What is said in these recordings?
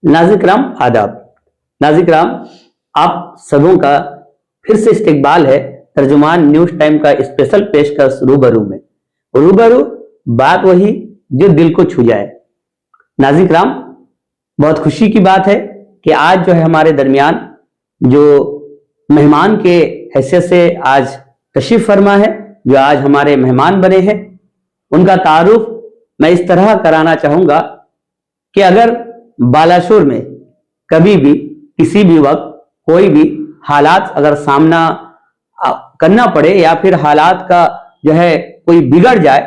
नाज़िर कराम आदाब। नाज़िर कराम, आप सबों का फिर से इस्तकबाल है तर्जुमान न्यूज टाइम का स्पेशल पेशकश रूबरू में। रूबरू बात वही जो दिल को छू जाए। नाज़िर कराम, बहुत खुशी की बात है कि आज जो है हमारे दरमियान जो मेहमान के हैसियत से आज तशरीफ फरमा है, जो आज हमारे मेहमान बने हैं, उनका तारुफ मैं इस तरह कराना चाहूंगा कि अगर बालाशोर में कभी भी किसी भी वक्त कोई भी हालात अगर सामना करना पड़े या फिर हालात का जो है कोई बिगड़ जाए,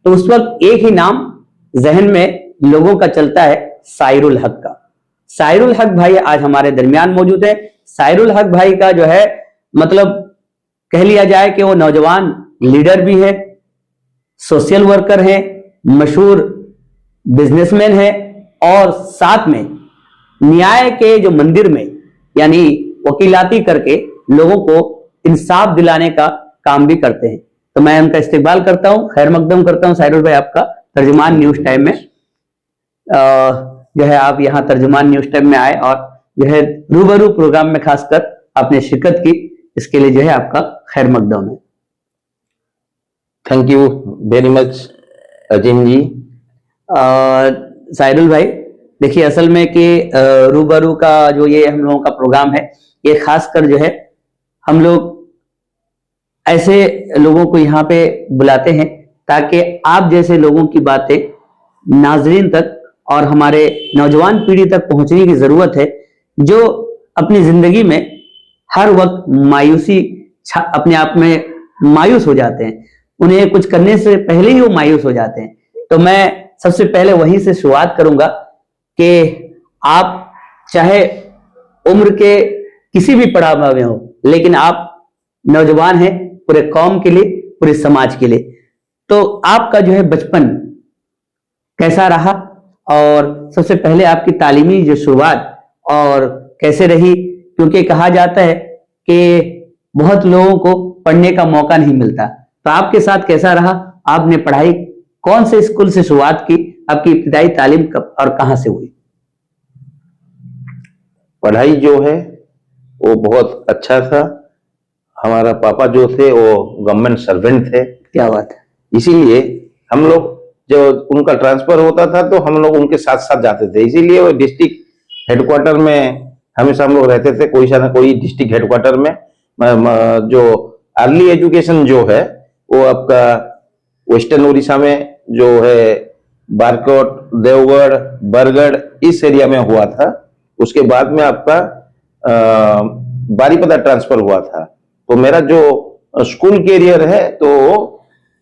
तो उस वक्त एक ही नाम जहन में लोगों का चलता है, सायरुल हक का। सायरुल हक भाई आज हमारे दरमियान मौजूद है। सायरुल हक भाई का जो है मतलब कह लिया जाए कि वो नौजवान लीडर भी है, सोशल वर्कर है, मशहूर बिजनेसमैन है और साथ में न्याय के जो मंदिर में यानी वकीलाती करके लोगों को इंसाफ दिलाने का काम भी करते हैं। तो मैं उनका इस्तेमाल करता हूं, खैर मकदम करता हूं सायरुल भाई आपका तर्जुमान न्यूज टाइम में। जो है आप यहाँ तर्जुमान न्यूज टाइम में आए और जो है रूबरू प्रोग्राम में खासकर आपने शिरकत की, इसके लिए जो है आपका खैर मकदम है। थैंक यू वेरी मच अजीम जी। सायरुल भाई, देखिए असल में कि रूबरू का जो ये हम लोगों का प्रोग्राम है, ये खासकर जो है हम लोग ऐसे लोगों को यहाँ पे बुलाते हैं ताकि आप जैसे लोगों की बातें नाजरीन तक और हमारे नौजवान पीढ़ी तक पहुंचने की जरूरत है, जो अपनी जिंदगी में हर वक्त मायूसी अपने आप में मायूस हो जाते हैं, उन्हें कुछ करने से पहले ही वो मायूस हो जाते हैं। तो मैं सबसे पहले वहीं से शुरुआत करूंगा कि आप चाहे उम्र के किसी भी पड़ाव में हो, लेकिन आप नौजवान हैं पूरे कौम के लिए, पूरे समाज के लिए। तो आपका जो है बचपन कैसा रहा और सबसे पहले आपकी तालीमी जो शुरुआत और कैसे रही, क्योंकि कहा जाता है कि बहुत लोगों को पढ़ने का मौका नहीं मिलता, तो आपके साथ कैसा रहा? आपने पढ़ाई कौन से स्कूल से शुरुआत की? आपकी इब्तिदाई तालीम कब और कहां से हुई? पढ़ाई जो है वो बहुत अच्छा था। हमारा पापा जो थे वो गवर्नमेंट सर्वेंट थे। क्या बात है। इसीलिए हम लोग जो उनका ट्रांसफर होता था तो हम लोग उनके साथ साथ जाते थे, इसीलिए वो डिस्ट्रिक्ट हेडक्वार्टर में हमेशा हम लोग रहते थे, कोई सा ना कोई डिस्ट्रिक्ट हेडक्वार्टर में। जो अर्ली एजुकेशन जो है वो आपका वेस्टर्न उड़ीसा में जो है बारकोट, देवगढ़, बरगढ़ इस एरिया में हुआ था। उसके बाद में आपका बारीपदा ट्रांसफर हुआ था। तो मेरा जो स्कूल कैरियर है तो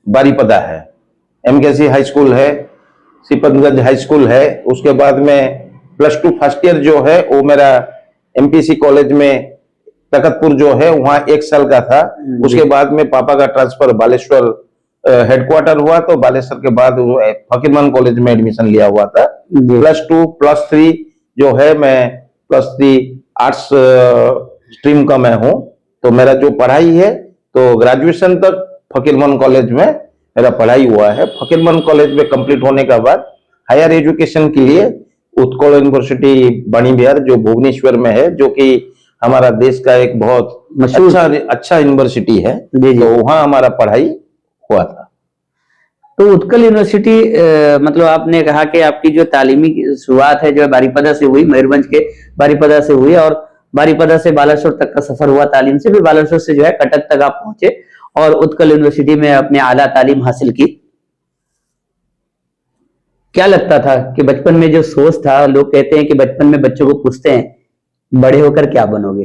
बारीपदा है, MKC हाई स्कूल है, सिपतगंज हाई स्कूल है। उसके बाद में +2 फर्स्ट ईयर जो है वो मेरा MPC कॉलेज में तखतपुर जो है वहाँ 1 साल का था। उसके बाद में पापा का ट्रांसफर बालेश्वर हेडक्वार्टर हुआ, तो बालेश्वर के बाद फकीरमोहन कॉलेज में एडमिशन लिया हुआ था। +2 +3 जो है मैं +3 आर्ट्स स्ट्रीम का मैं हूँ। तो मेरा जो पढ़ाई है तो ग्रेजुएशन तक फकीरमोहन कॉलेज में मेरा पढ़ाई हुआ है। फकीरमोहन कॉलेज में कंप्लीट होने के बाद हायर एजुकेशन के लिए उत्कल यूनिवर्सिटी बानी बिहार जो भुवनेश्वर में है, जो कि हमारा देश का एक बहुत अच्छा यूनिवर्सिटी है, तो वहाँ हमारा पढ़ाई हुआ था। तो उत्कल यूनिवर्सिटी मतलब आपने कहा कि आपकी जो तालीमी शुरुआत है जो बारीपदा से हुई, मयूरभंज के बारीपदा से हुई और बारीपदा से बालासोर तक का सफर हुआ तालीम से, फिर बालासोर से जो है कटक तक आप पहुंचे और उत्कल यूनिवर्सिटी में अपने आला तालीम हासिल की। क्या लगता था कि बचपन में जो सोच था, लोग कहते हैं कि बचपन में बच्चों को पूछते हैं बड़े होकर क्या बनोगे,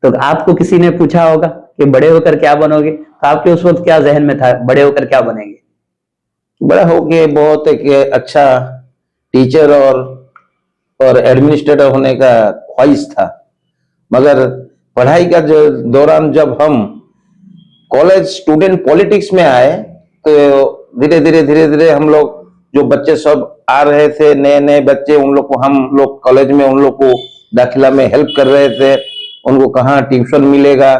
तो आपको किसी ने पूछा होगा कि बड़े होकर क्या बनोगे, तो आपके उस वक्त क्या जहन में था, बड़े होकर क्या बनेंगे? बड़ा होके बहुत एक अच्छा टीचर और एडमिनिस्ट्रेटर होने का ख्वाहिश था। मगर पढ़ाई का जो दौरान जब हम कॉलेज स्टूडेंट पॉलिटिक्स में आए तो धीरे धीरे हम लोग जो बच्चे सब आ रहे थे, नए नए बच्चे, उन लोग को हम लोग कॉलेज में उन लोग को दाखिला में हेल्प कर रहे थे। उनको कहाँ ट्यूशन मिलेगा,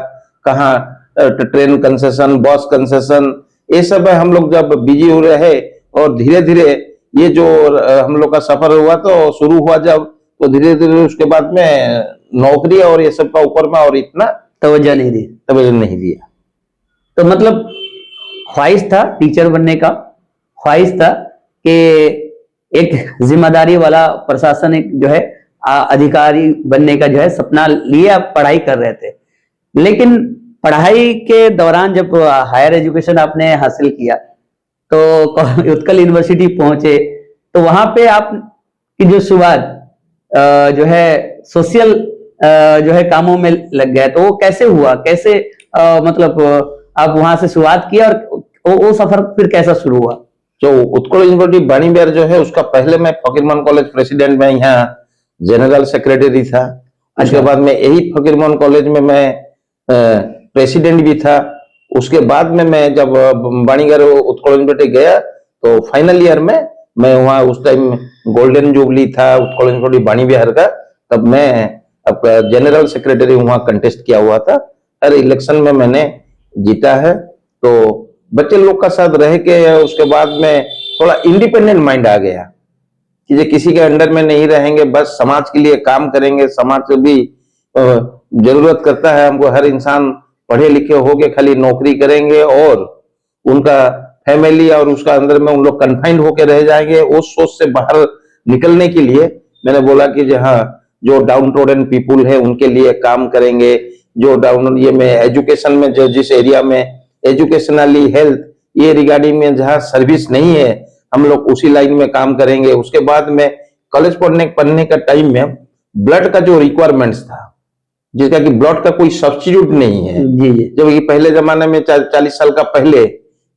कहाँ ट्रेन कंसेशन, बस कंसेशन, ये सब हम लोग जब बिजी हो रहे और धीरे धीरे ये जो हम लोग का सफर हुआ तो शुरू हुआ जब तो धीरे धीरे उसके बाद में नौकरी और ये सब का ऊपर में और इतना तवज्जो नहीं दी। तवज्जो नहीं दिया। तो मतलब ख्वाहिश था टीचर बनने का, ख्वाहिश था कि एक जिम्मेदारी वाला प्रशासनिक जो है अधिकारी बनने का जो है सपना लिए आप पढ़ाई कर रहे थे। लेकिन पढ़ाई के दौरान जब हायर एजुकेशन आपने हासिल किया तो उत्कल यूनिवर्सिटी पहुंचे, तो वहां पे आप की जो शुरुआत जो है सोशल जो है कामों में लग गया, तो वो कैसे हुआ, कैसे मतलब आप वहां से शुरुआत किया और वो सफर फिर कैसा शुरू हुआ? जो उत्कल यूनिवर्सिटी बाणीबेर जो है उसका पहले मैं फकीरमोहन कॉलेज प्रेसिडेंट में यहाँ जनरल सेक्रेटरी था। उसके बाद में यही फकीरमोहन कॉलेज में मैं प्रेसिडेंट भी था। उसके बाद में मैं जब बाणीगर उत्कल यूनिवर्सिटी गया तो फाइनल ईयर में मैं वहाँ उस टाइम गोल्डन जुबली था उत्कल यूनिवर्सिटी बाणीबिहार का, तब मैं आपका जनरल सेक्रेटरी वहाँ कंटेस्ट किया हुआ था। हर इलेक्शन में मैंने जीता है। तो बच्चे लोग का साथ रह के उसके बाद में थोड़ा इंडिपेंडेंट माइंड आ गया कि ये किसी के अंडर में नहीं रहेंगे, बस समाज के लिए काम करेंगे। समाज से भी जरूरत करता है हमको, हर इंसान पढ़े लिखे होके खाली नौकरी करेंगे और उनका फैमिली और उसका अंदर में उन लोग कन्फाइंड होके रह जाएंगे। उस सोच से बाहर निकलने के लिए मैंने बोला कि जहाँ जो डाउन ट्रोडन पीपुल है उनके लिए काम करेंगे। जो डाउन ये में एजुकेशन में जो जिस एरिया में एजुकेशनली हेल्थ ये रिगार्डिंग में जहाँ सर्विस नहीं है हम लोग उसी लाइन में काम करेंगे। उसके बाद में कॉलेज पढ़ने का टाइम में ब्लड का जो रिक्वायरमेंट्स था, जिसका कि ब्लड का कोई सब्स्टिट्यूट नहीं है। जी जी। जब ये पहले जमाने में 40 साल का पहले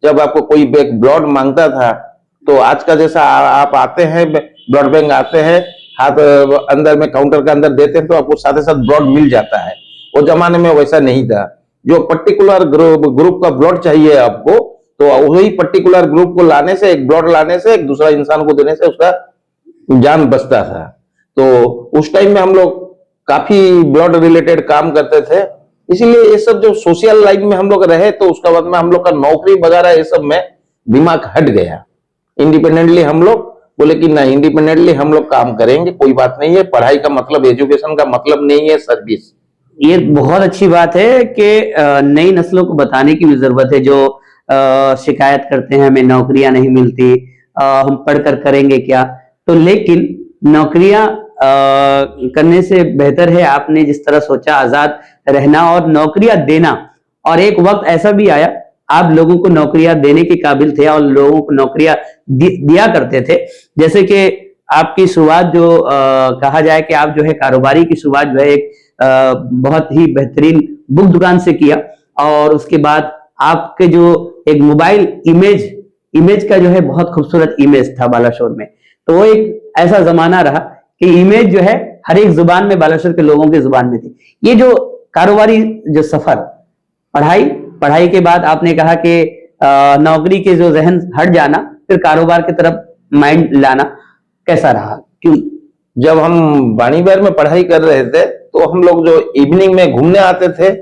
जब आपको कोई ब्लड मांगता था तो आज का जैसा आप आते हैं ब्लड बैंक आते हैं, हाथ अंदर में काउंटर के अंदर देते हैं तो आपको साथ ही साथ ब्लड मिल जाता है। वो जमाने में वैसा नहीं था। जो पर्टिकुलर ग्रुप का ब्लड चाहिए आपको, तो वही पर्टिकुलर ग्रुप को लाने से, एक ब्लड लाने से, एक दूसरा इंसान को देने से उसका जान बचता था। तो उस टाइम में हम लोग काफी ब्लड रिलेटेड काम करते थे। इसीलिए ये सब जो सोशल लाइन में हम लोग रहे तो उसके बाद में हम लोग का नौकरी वगैरह ये सब में दिमाग हट गया। इंडिपेंडेंटली हम लोग बोले कि नहीं, इंडिपेंडेंटली हम लोग काम करेंगे, कोई बात नहीं है। पढ़ाई का मतलब, एजुकेशन का मतलब नहीं है सर्विस। ये बहुत अच्छी बात है कि नई नस्लों को बताने की भी जरूरत है, जो शिकायत करते हैं हमें नौकरियां नहीं मिलती, हम पढ़कर करेंगे क्या। तो लेकिन नौकरियां करने से बेहतर है आपने जिस तरह सोचा आजाद रहना और नौकरियां देना। और एक वक्त ऐसा भी आया आप लोगों को नौकरियां देने के काबिल थे और लोगों को नौकरियां दिया करते थे। जैसे कि आपकी शुरुआत जो कहा जाए कि आप जो है कारोबारी की शुरुआत जो है एक बहुत ही बेहतरीन बुक दुकान से किया, और उसके बाद आपके जो एक मोबाइल इमेज का जो है बहुत खूबसूरत इमेज था बालासोर में। तो वो एक ऐसा जमाना रहा कि इमेज जो है हर एक जुबान में, बालासोर के लोगों की जुबान में थी। ये जो कारोबारी जो सफर, पढ़ाई के बाद आपने कहा कि नौकरी के जो जहन हट जाना, फिर कारोबार की तरफ माइंड लाना, कैसा रहा? क्यों? जब हम बाणीबेर में पढ़ाई कर रहे थे तो हम लोग जो इवनिंग में घूमने आते थे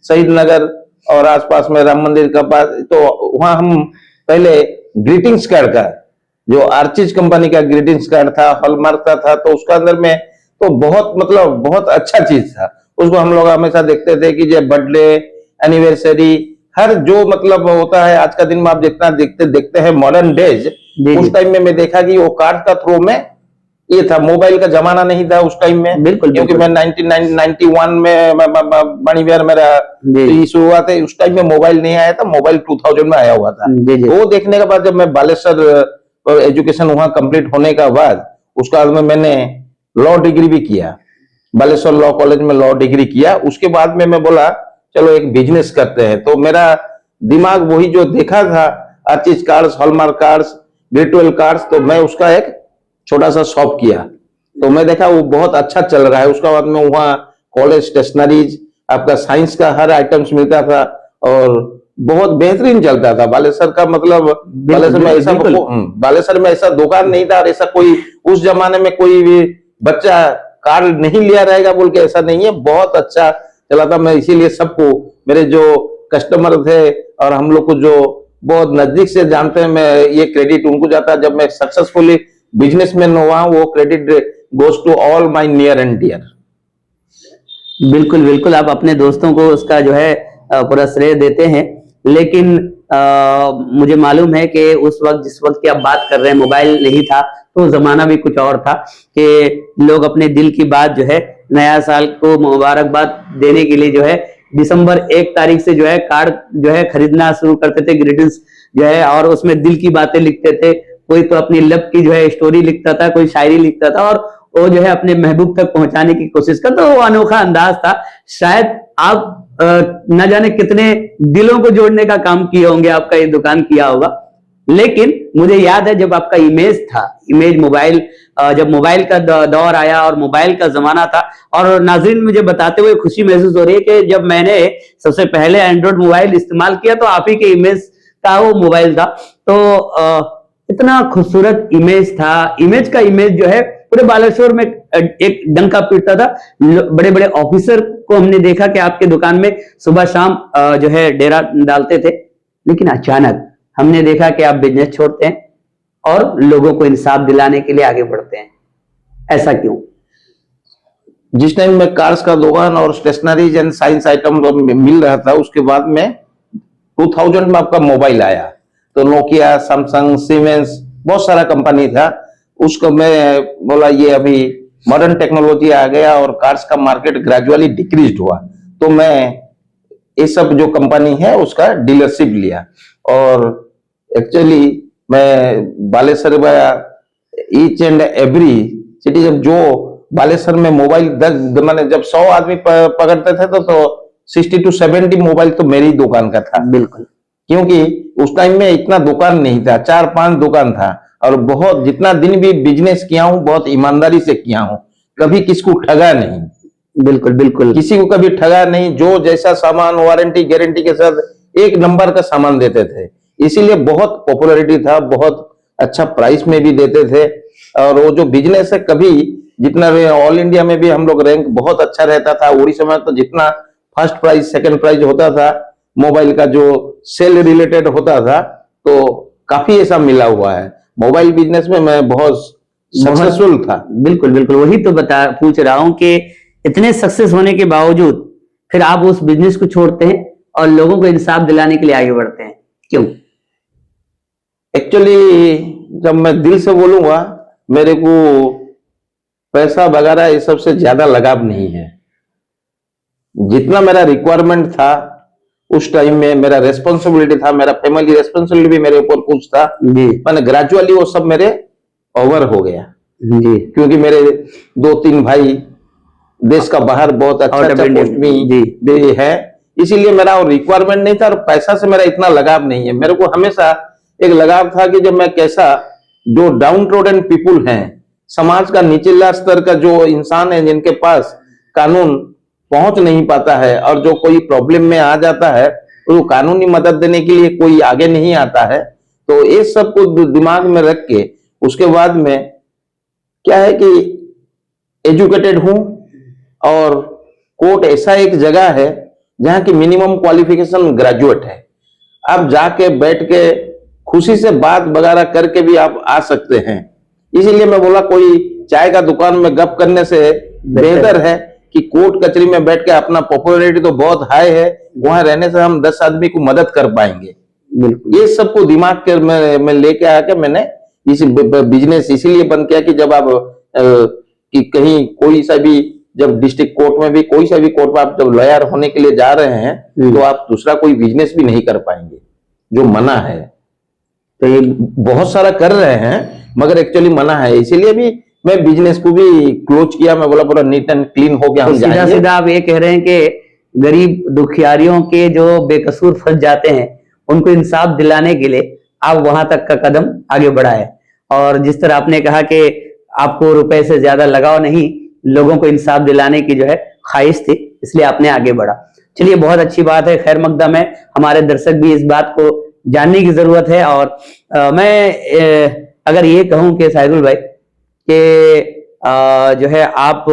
शहीद नगर और आसपास में राम मंदिर का पास, तो वहां हम पहले ग्रीटिंग्स कार्ड का, जो आर्चिज कंपनी का ग्रीटिंग्स कार्ड था, हॉलमार्क का था, तो उसका अंदर में तो बहुत मतलब बहुत अच्छा चीज था। उसको हम लोग हमेशा देखते थे कि जब बर्थडे, एनिवर्सरी, हर जो मतलब होता है आज का दिन में आप जितना देखते हैं मॉडर्न डेज, उस टाइम में मैं देखा कि वो कार्ड का थ्रू में ये था। मोबाइल का जमाना नहीं था उस टाइम में, बिल्कुल, क्योंकि मैं 1991 में बाणीबेर मेरा शुरुआत है। उस टाइम में मोबाइल नहीं आया था, मोबाइल 2000 में आया हुआ था। वो देखने के बाद जब मैं बालेश्वर एजुकेशन वहां कंप्लीट होने का बाद उसका बाद में मैंने लॉ डिग्री भी किया, बालेश्वर लॉ कॉलेज में लॉ डिग्री किया। उसके बाद में मैं बोला चलो एक बिजनेस करते हैं। तो मेरा दिमाग वही जो देखा था arches cards, hallmark cards, virtual cards, तो मैं उसका एक छोटा सा शॉप किया। तो मैं देखा वो बहुत अच्छा चल रहा है। उसका बाद में वहाँ कॉलेज स्टेशनरीज, आपका साइंस का हर आइटम्स मिलता था और बहुत बेहतरीन चलता था। बालेश्वर का मतलब बालेश्वर में ऐसा दुकान नहीं था और ऐसा कोई उस जमाने में कोई भी बच्चा कार्ड नहीं लिया रहेगा बोल के ऐसा नहीं है, बहुत अच्छा चला था। मैं इसीलिए सबको, मेरे जो कस्टमर थे और हम लोग को जो बहुत नजदीक से जानते हैं, मैं ये क्रेडिट उनको जाता है। जब मैं सक्सेसफुली बिजनेसमैन हुआ वो credit goes to all my near and dear. बिल्कुल बिल्कुल, आप अपने दोस्तों को उसका जो है पूरा श्रेय देते हैं, लेकिन मुझे मालूम है कि उस वक्त जिस वक्त की आप बात कर रहे हैं मोबाइल नहीं था, तो जमाना भी कुछ और था कि लोग अपने दिल की बात जो है नया साल को मुबारकबाद देने के लिए जो है दिसंबर 1 तारीख से जो है कार्ड जो है खरीदना शुरू करते थे, ग्रीटिंग्स जो है, और उसमें दिल की बातें लिखते थे। कोई तो अपनी लव की जो है स्टोरी लिखता था, कोई शायरी लिखता था, और वो जो है अपने महबूब तक पहुंचाने की कोशिश करता। तो वो अनोखा अंदाज था। शायद आप न जाने कितने दिलों को जोड़ने का काम किए होंगे, आपका ये दुकान किया होगा। लेकिन मुझे याद है जब आपका इमेज था, इमेज मोबाइल, जब मोबाइल का दौर आया और मोबाइल का जमाना था, और नाजरीन मुझे बताते हुए खुशी महसूस हो रही है कि जब मैंने सबसे पहले एंड्रॉइड मोबाइल इस्तेमाल किया तो आप ही के इमेज का वो मोबाइल था। तो इतना खूबसूरत इमेज था। इमेज का इमेज जो है पूरे बालेश्वर में एक डंका पीटता था। बड़े बड़े ऑफिसर को हमने देखा कि आपके दुकान में सुबह शाम जो है डेरा डालते थे। लेकिन अचानक हमने देखा कि आप बिजनेस छोड़ते हैं और लोगों को इंसाफ दिलाने के लिए आगे बढ़ते हैं। ऐसा क्यों? जिस टाइम में कार्स का दुकान और स्टेशनरीज एंड साइंस आइटम मिल रहा था, उसके बाद में 2000 में आपका मोबाइल आया, तो नोकिया, सैमसंग, सीमेंस, बहुत सारा कंपनी था। उसको मैं बोला ये अभी मॉडर्न टेक्नोलॉजी आ गया और कार्स का मार्केट ग्रेजुअली डिक्रीज हुआ, तो मैं ये सब जो कंपनी है उसका डीलरशिप लिया। और एक्चुअली मैं बालेश्वर में ईच एंड एवरी सिटीजन, जो बालेश्वर में मोबाइल 10 माने जब 100 आदमी पकड़ते थे तो 60 to 70 मोबाइल तो मेरी दुकान का था। बिल्कुल, क्योंकि उस टाइम में इतना दुकान नहीं था, 4-5 दुकान था, और बहुत जितना दिन भी बिजनेस किया हूं बहुत ईमानदारी से किया हूं, कभी किसको ठगा नहीं। बिल्कुल बिल्कुल, किसी को कभी ठगा नहीं। जो जैसा सामान वारंटी गारंटी के साथ एक नंबर का सामान देते थे, इसीलिए बहुत पॉपुलैरिटी था, बहुत अच्छा प्राइस में भी देते थे। और वो जो बिजनेस है, कभी जितना भी ऑल इंडिया में भी हम लोग रैंक बहुत अच्छा रहता था। उड़ीसा में तो जितना फर्स्ट प्राइज सेकंड प्राइज होता था मोबाइल का, जो सेल रिलेटेड होता था, तो काफी ऐसा मिला हुआ है। मोबाइल बिजनेस में मैं बहुत सक्सेसफुल था। बिल्कुल बिल्कुल, वही तो पूछ रहा हूं कि इतने सक्सेस होने के बावजूद फिर आप उस बिजनेस को छोड़ते हैं और लोगों को इंसाफ दिलाने के लिए आगे बढ़ते हैं, क्यों? एक्चुअली जब मैं दिल से बोलूंगा, मेरे को पैसा वगैरह ये सबसे ज्यादा लगाव नहीं है। जितना मेरा रिक्वायरमेंट था उस टाइम में, मेरा रेस्पॉन्सिबिलिटी था, मेरा फैमिली रेस्पॉन्सिबिलिटी भी मेरे ऊपर कुछ था जी, मैंने ग्रेजुअली वो सब मेरे ओवर हो गया जी। क्योंकि मेरे 2-3 भाई देश का बाहर बहुत अच्छा पोस्ट में भी है, इसीलिए मेरा और रिक्वायरमेंट नहीं था, और पैसा से मेरा इतना लगाव नहीं है। मेरे को हमेशा एक लगाव था कि जब मैं कैसा, जो डाउन ट्रोडन पीपुल हैं, समाज का निचला स्तर का जो इंसान है, जिनके पास कानून पहुंच नहीं पाता है, और जो कोई प्रॉब्लम में आ जाता है तो कानूनी मदद देने के लिए कोई आगे नहीं आता है, तो ये सब को दिमाग में रख के उसके बाद में क्या है कि एजुकेटेड हूं, और कोर्ट ऐसा एक जगह है जहां की मिनिमम क्वालिफिकेशन ग्रेजुएट है। आप जाके बैठ के खुशी से बात वगैरह करके भी आप आ सकते हैं। इसीलिए मैं बोला कोई चाय का दुकान में गप करने से बेहतर है कि कोर्ट कचहरी में बैठ के, अपना पॉपुलैरिटी तो बहुत हाई है, वहां रहने से हम 10 आदमी को मदद कर पाएंगे। ये सबको दिमाग के में लेके आके मैंने इस बिजनेस इसीलिए बंद किया कि जब आप कि कहीं कोई सा भी, जब डिस्ट्रिक्ट कोर्ट में भी, कोई सा भी कोर्ट में आप जब लॉयर होने के लिए जा रहे हैं तो आप दूसरा कोई बिजनेस भी नहीं कर पाएंगे, जो मना है। तो ये बहुत सारा कर रहे हैं मगर एक्चुअली मना है, इसीलिए भी मैं बिजनेस को भी क्लोज किया। मैं बोला पूरा नीट एंड क्लीन हो गया। तो सीधा सीधा आप ये कह रहे हैं कि गरीब दुखियारियों के जो बेकसूर फंस जाते हैं उनको इंसाफ दिलाने के लिए आप वहां तक का कदम आगे बढ़ाए, और जिस तरह आपने कहा कि आपको रुपए से ज्यादा लगाव नहीं, लोगों को इंसाफ दिलाने की जो है ख्वाहिश थी, इसलिए आपने आगे बढ़ा। चलिए, बहुत अच्छी बात है, खैर मकदम है। हमारे दर्शक भी इस बात को जानने की जरूरत है। और मैं अगर ये कहूं कि साहिरुल भाई कि जो है आप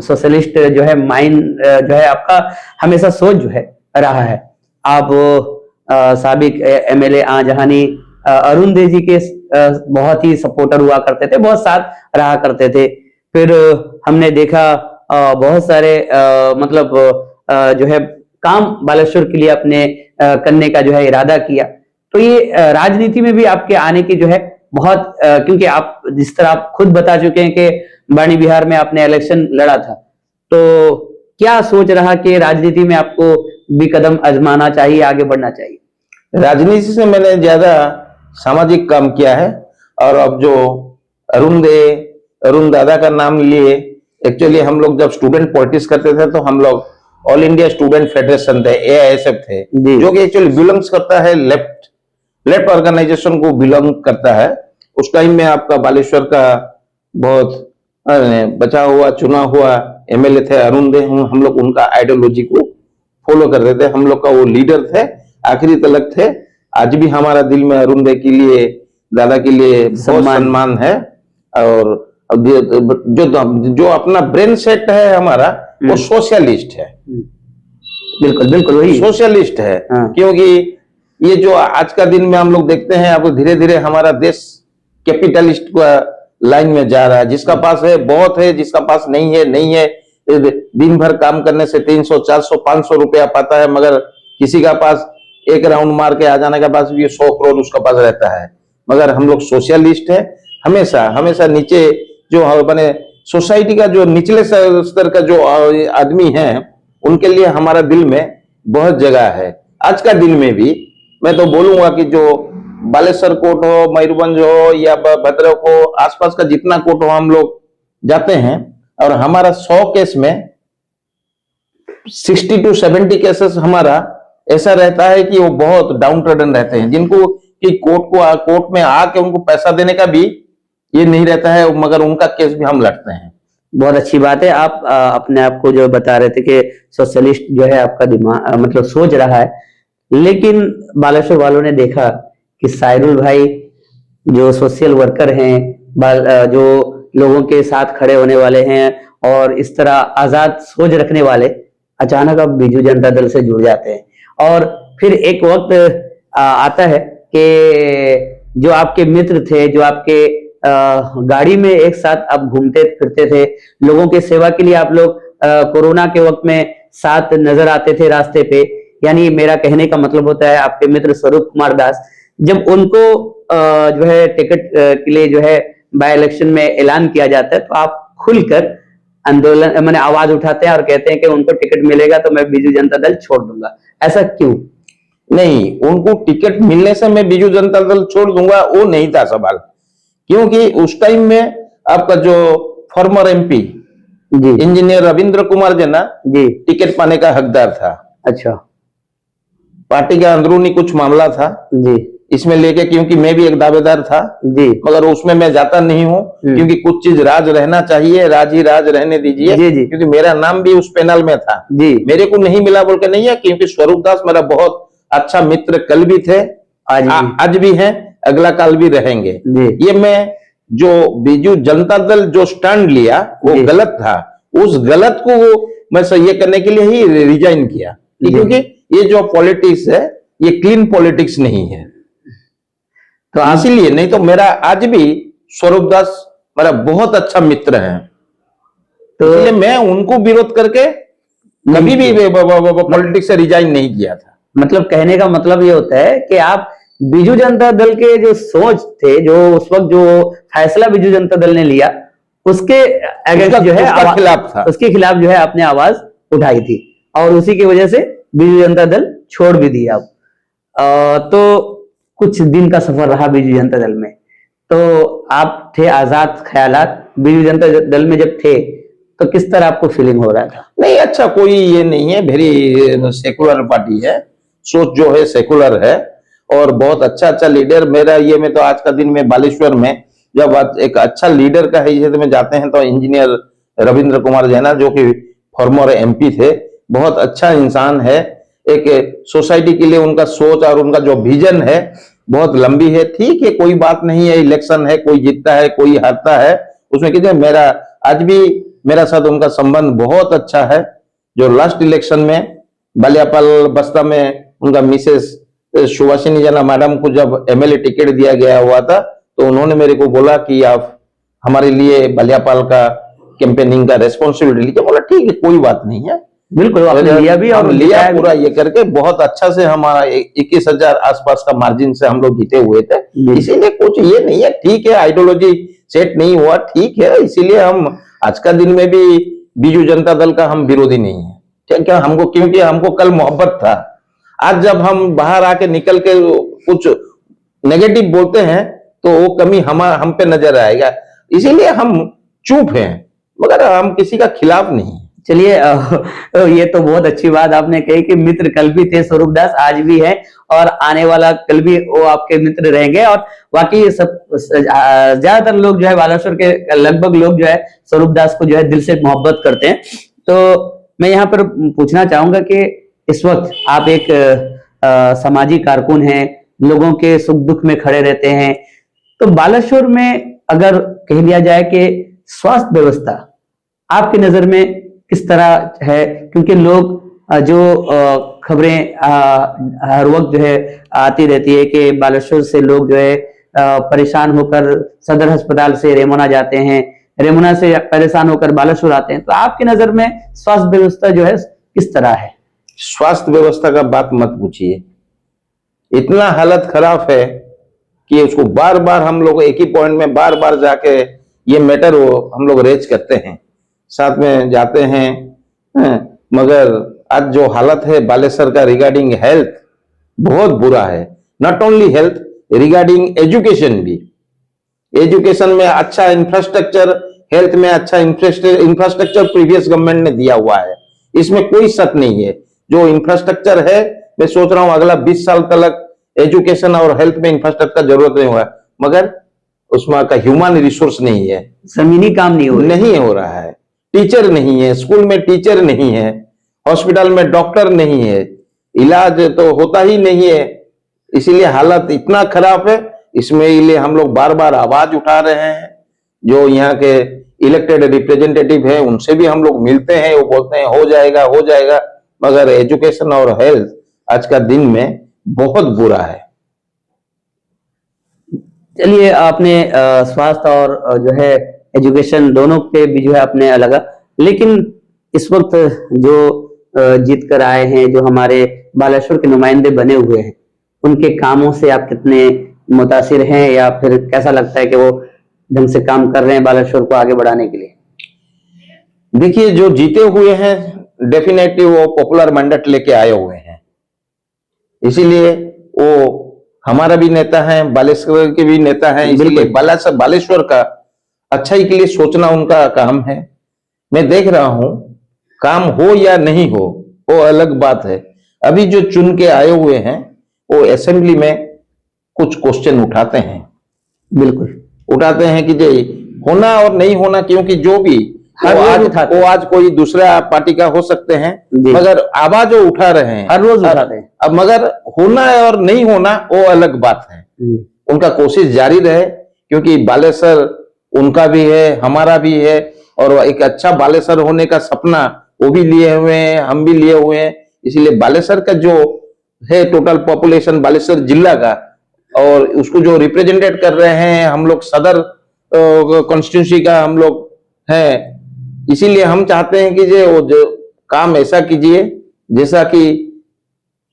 सोशलिस्ट जो है माइंड जो है आपका हमेशा सोच जो है रहा है। आप साबिक MLA आजहानी अरुण दे जी के बहुत ही सपोर्टर हुआ करते थे, बहुत साथ रहा करते थे। फिर हमने देखा बहुत सारे मतलब जो है काम बालेश्वर के लिए अपने करने का जो है इरादा किया। तो ये राजनीति में भी आपके आने की जो है बहुत क्योंकि आप जिस तरह आप खुद बता चुके हैं कि बानी बिहार में आपने इलेक्शन लड़ा था, तो क्या सोच रहा कि राजनीति में आपको भी कदम आजमाना चाहिए, आगे बढ़ना चाहिए? राजनीति से मैंने ज्यादा सामाजिक काम किया है। और अब जो अरुण दादा का नाम लिए, एक्चुअली हम लोग जब स्टूडेंट पॉलिटिक्स करते थे तो हम लोग ऑल इंडिया स्टूडेंट फेडरेशन थे, AISF थे, जो कि एक्चुअली बिलोंग्स करता है लेफ्ट ऑर्गेनाइजेशन को बिलोंग करता है। उस टाइम में आपका बालेश्वर का बहुत बचा हुआ चुना हुआ MLA थे अरुण दे, हम लोग उनका आइडियोलॉजी को फॉलो करते थे। हम लोग का वो लीडर थे, आखिरी तलक थे। आज भी हमारा दिल में अरुण दे के लिए, दादा के लिए बहुत सम्मान है। और जो अपना ब्रेन सेट है हमारा, वो सोशलिस्ट है। बिल्कुल बिल्कुल वही सोशलिस्ट है। हाँ। क्योंकि ये जो आज का दिन में हम लोग देखते हैं, अब धीरे धीरे हमारा देश कैपिटलिस्ट लाइन में जा रहा है। जिसका पास है बहुत है, जिसका पास नहीं है। दिन भर काम करने से 300 400 500 रुपया पाता है, मगर किसी का पास एक राउंड मार के आ जाने के पास भी 100 करोड़ उसका पास रहता है। मगर हम लोग सोशलिस्ट है। हमेशा नीचे जो बने सोसाइटी का जो निचले स्तर का जो आदमी है, उनके लिए हमारा दिल में बहुत जगह है। आज का दिन में भी मैं तो बोलूंगा कि जो बालेश्वर कोर्ट हो, मयूरभंज हो या भद्रक हो, आसपास का जितना कोर्ट हो, हम लोग जाते हैं और हमारा 100 केस में 60 to 70 केसेस हमारा ऐसा रहता है कि वो बहुत डाउन ट्रोडन रहते हैं, जिनको कि कोर्ट में आके उनको पैसा देने का भी ये नहीं रहता है, मगर उनका केस भी हम लड़ते हैं। बहुत अच्छी बात है। आप अपने आप को जो बता रहे थे कि सोशलिस्ट जो है आपका दिमाग मतलब सोच रहा है, लेकिन बालेश्वर वालों ने देखा कि साइरुल भाई जो सोशल वर्कर हैं, जो लोगों के साथ खड़े होने वाले हैं और इस तरह आजाद सोच रखने वाले, अचानक अब बीजू जनता दल से जुड़ जाते हैं। और फिर एक वक्त आता है कि जो आपके मित्र थे, जो आपके गाड़ी में एक साथ आप घूमते फिरते थे, लोगों की सेवा के लिए आप लोग कोरोना के वक्त में साथ नजर आते थे रास्ते पे, यानी मेरा कहने का मतलब होता है आपके मित्र स्वरूप कुमार दास, जब उनको जो है टिकट के लिए जो है बाय इलेक्शन में ऐलान किया जाता है, तो आप खुलकर आंदोलन मैंने आवाज उठाते हैं और कहते हैं कि उनको टिकट मिलेगा तो मैं बीजू जनता दल छोड़ दूंगा। ऐसा क्यों? नहीं, उनको टिकट मिलने से मैं बीजू जनता दल छोड़ दूंगा, वो नहीं था सवाल। क्योंकि उस टाइम में आपका जो farmer MP engineer Ravindra Kumar जना जी टिकट पाने का हकदार था। अच्छा। पार्टी का अंदरूनी कुछ मामला था जी इसमें लेके, क्योंकि मैं भी एक दावेदार था जी, मगर उसमें मैं जाता नहीं हूँ, क्योंकि कुछ चीज राज रहना चाहिए, राज ही राज रहने दीजिए जी। क्योंकि मेरा नाम भी उस पैनल में था जी, मेरे को नहीं मिला बोल के नहीं है, क्योंकि स्वरूप दास मेरा बहुत अच्छा मित्र कल भी थे, आज भी हैं, अगला काल भी रहेंगे। ये मैं जो बीजू जनता दल जो स्टैंड लिया वो गलत था, उस गलत को मैं सही करने के लिए ही रिजाइन किया, क्योंकि ये जो पॉलिटिक्स है ये क्लीन पॉलिटिक्स नहीं है। तो इसीलिए, नहीं तो मेरा आज भी स्वरूप दास मेरा बहुत अच्छा मित्र है, तो इसलिए मैं उनको विरोध करके कभी भी पॉलिटिक्स से रिजाइन नहीं किया था। मतलब कहने का मतलब ये होता है कि आप बीजू जनता दल के जो सोच थे, जो उस वक्त जो फैसला बीजू जनता दल ने लिया, उसके अगेंस्ट जो है खिलाफ था, उसके खिलाफ जो है आपने आवाज उठाई थी, और उसी की वजह से बीजू जनता दल छोड़ भी दिया आप। तो कुछ दिन का सफर रहा बीजू जनता दल में, तो आप थे आजाद ख्यालात, बीजू जनता दल में जब थे तो किस तरह आपको फीलिंग हो रहा था? नहीं, अच्छा कोई ये नहीं है, वेरी सेकुलर पार्टी है, सोच जो है सेकुलर है, और बहुत अच्छा लीडर मेरा ये, मैं तो आज का दिन में बालेश्वर में जब एक अच्छा लीडर का हैसियत में जाते हैं तो इंजीनियर रविंद्र कुमार जैना, जो कि फॉर्मर MP थे, बहुत अच्छा इंसान है। एक सोसाइटी के लिए उनका सोच और उनका जो विजन है बहुत लंबी है। ठीक है, कोई बात नहीं है, इलेक्शन है, कोई जीतता है कोई हारता है, उसमें कीजिए। मेरा आज भी मेरा साथ उनका संबंध बहुत अच्छा है। जो लास्ट इलेक्शन में बालियापाल बस्ता में उनका मिसेस सुभाषिनी जना मैडम को जब एमएलए टिकट दिया गया हुआ था, तो उन्होंने मेरे को बोला कि आप हमारे लिए बालियापाल का कैंपेनिंग का रेस्पॉन्सिबिलिटी लीजिए। बोला ठीक है, कोई बात नहीं है, बिल्कुल आपने लिया भी और हम लिया जिताया भी। पूरा ये करके बहुत अच्छा से हमारा 21,000 आसपास का मार्जिन से हम लोग जीते हुए थे। इसीलिए कुछ ये नहीं है, ठीक है आइडियोलॉजी सेट नहीं हुआ, ठीक है, इसीलिए हम आज का दिन में भी बीजू जनता दल का हम विरोधी नहीं है, ठीक है, हमको क्योंकि हमको कल मोहब्बत था। आज जब हम बाहर आके निकल के कुछ नेगेटिव बोलते हैं तो वो कमी हम पे नजर आएगा, इसीलिए हम चुप हैं, मगर हम किसी का खिलाफ नहीं। चलिए ये तो बहुत अच्छी बात आपने कही कि मित्र कल भी थे स्वरूप दास, आज भी है और आने वाला कल भी वो आपके मित्र रहेंगे। और बाकी सब ज्यादातर लोग जो है बालेश्वर के लगभग लोग जो है स्वरूप दास को जो है दिल से मोहब्बत करते हैं। तो मैं यहाँ पर पूछना चाहूंगा कि इस वक्त आप एक सामाजिक कारकुन हैं, लोगों के सुख दुख में खड़े रहते हैं, तो बालेश्वर में अगर कह लिया जाए कि स्वास्थ्य व्यवस्था आपकी नजर में किस तरह है? क्योंकि लोग जो खबरें हर वक्त जो है आती रहती है कि बालेश्वर से लोग जो है परेशान होकर सदर अस्पताल से रेमुना जाते हैं, रेमुना से परेशान होकर बालेश्वर आते हैं, तो आपकी नजर में स्वास्थ्य व्यवस्था जो है किस तरह है? स्वास्थ्य व्यवस्था का बात मत पूछिए, इतना हालत खराब है कि उसको बार बार हम लोग एक ही पॉइंट में बार बार जाके ये मैटर हम लोग रेज करते हैं, साथ में जाते हैं, मगर आज जो हालत है बालेश्वर का रिगार्डिंग हेल्थ बहुत बुरा है। Not only health, regarding education भी, एजुकेशन में अच्छा इंफ्रास्ट्रक्चर, हेल्थ में अच्छा इंफ्रास्ट्रक्चर प्रीवियस गवर्नमेंट ने दिया हुआ है, इसमें कोई शक नहीं है। जो इंफ्रास्ट्रक्चर है, मैं सोच रहा हूं अगला 20 साल तक एजुकेशन और हेल्थ में इंफ्रास्ट्रक्चर जरूरत नहीं हुआ, मगर उसमें का ह्यूमन रिसोर्स नहीं है, जमीनी काम नहीं हो रहा है, टीचर नहीं है, स्कूल में टीचर नहीं है, हॉस्पिटल में डॉक्टर नहीं है, इलाज तो होता ही नहीं है, इसीलिए हालत इतना खराब है। इसमें लिए हम लोग बार बार आवाज उठा रहे हैं, जो यहाँ के इलेक्टेड रिप्रेजेंटेटिव है उनसे भी हम लोग मिलते हैं, वो बोलते हैं हो जाएगा हो जाएगा, मगर एजुकेशन और हेल्थ आज का दिन में बहुत बुरा है। चलिए आपने स्वास्थ्य और जो है एजुकेशन दोनों पे भी जो है आपने अलग, लेकिन इस वक्त जो जीत कर आए हैं, जो हमारे बालेश्वर के नुमाइंदे बने हुए हैं, उनके कामों से आप कितने मुतासिर हैं, या फिर कैसा लगता है कि वो ढंग से काम कर रहे हैं बालेश्वर को आगे बढ़ाने के लिए? देखिए, जो जीते हुए हैं डेफिनेटली वो पॉपुलर मैंडेट लेके आए हुए हैं, इसीलिए वो हमारा भी नेता है, बालेश्वर के भी नेता है, इसीलिए बालेश्वर का अच्छाई के लिए सोचना उनका काम है। मैं देख रहा हूं काम हो या नहीं हो वो अलग बात है। अभी जो चुन के आए हुए हैं वो असेंबली में कुछ क्वेश्चन उठाते हैं, बिल्कुल उठाते हैं कि जे होना और नहीं होना, क्योंकि जो भी वो आज कोई दूसरा पार्टी का हो सकते हैं, मगर आवाज वो उठा रहे हैं, हर रोज उठाते हैं। अब मगर होना और नहीं होना वो अलग बात है, उनका कोशिश जारी रहे, क्योंकि बालेश्वर उनका भी है, हमारा भी है, और एक अच्छा बालेश्वर होने का सपना वो भी लिए हुए हैं, हम भी लिए हुए हैं। इसलिए बालेश्वर का जो है टोटल पॉपुलेशन बालेश्वर जिला का, और उसको जो रिप्रेजेंटेट कर रहे हैं हम लोग सदर कॉन्स्टिट्यूंसी का हम लोग हैं, इसीलिए हम चाहते हैं कि जो काम ऐसा कीजिए जैसा कि,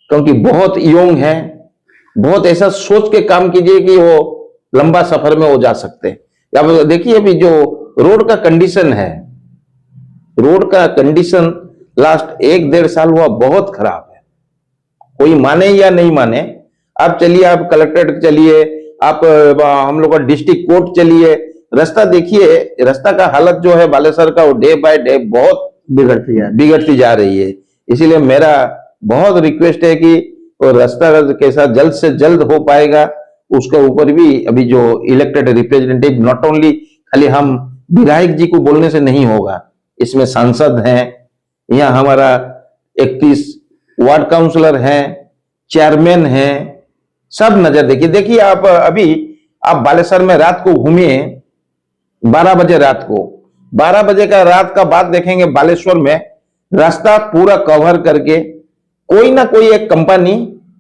क्योंकि बहुत यंग है, बहुत ऐसा सोच के काम कीजिए कि वो लंबा सफर में वो जा सकते हैं। अब देखिए अभी जो रोड का कंडीशन है, रोड का कंडीशन लास्ट 1-1.5 साल हुआ बहुत खराब है, कोई माने या नहीं माने। आप चलिए, आप कलेक्ट्रेट चलिए, आप हम लोग का डिस्ट्रिक्ट कोर्ट चलिए, रास्ता देखिए, रास्ता का हालत जो है बालेश्वर का वो डे बाय डे बहुत बिगड़ती जा रही है। इसीलिए मेरा बहुत रिक्वेस्ट है कि वो रास्ता कैसा जल्द से जल्द हो पाएगा, उसके ऊपर भी अभी जो इलेक्टेड रिप्रेजेंटेटिव, नॉट ओनली खाली हम विधायक जी को बोलने से नहीं होगा, इसमें सांसद हैं, यहाँ हमारा 31 वार्ड काउंसलर हैं, चेयरमैन हैं, सब नजर देखिए आप अभी आप बालेश्वर में रात को घूमिए, 12 बजे रात को, 12 बजे का रात का बात देखेंगे बालेश्वर में रास्ता पूरा कवर करके कोई ना कोई एक कंपनी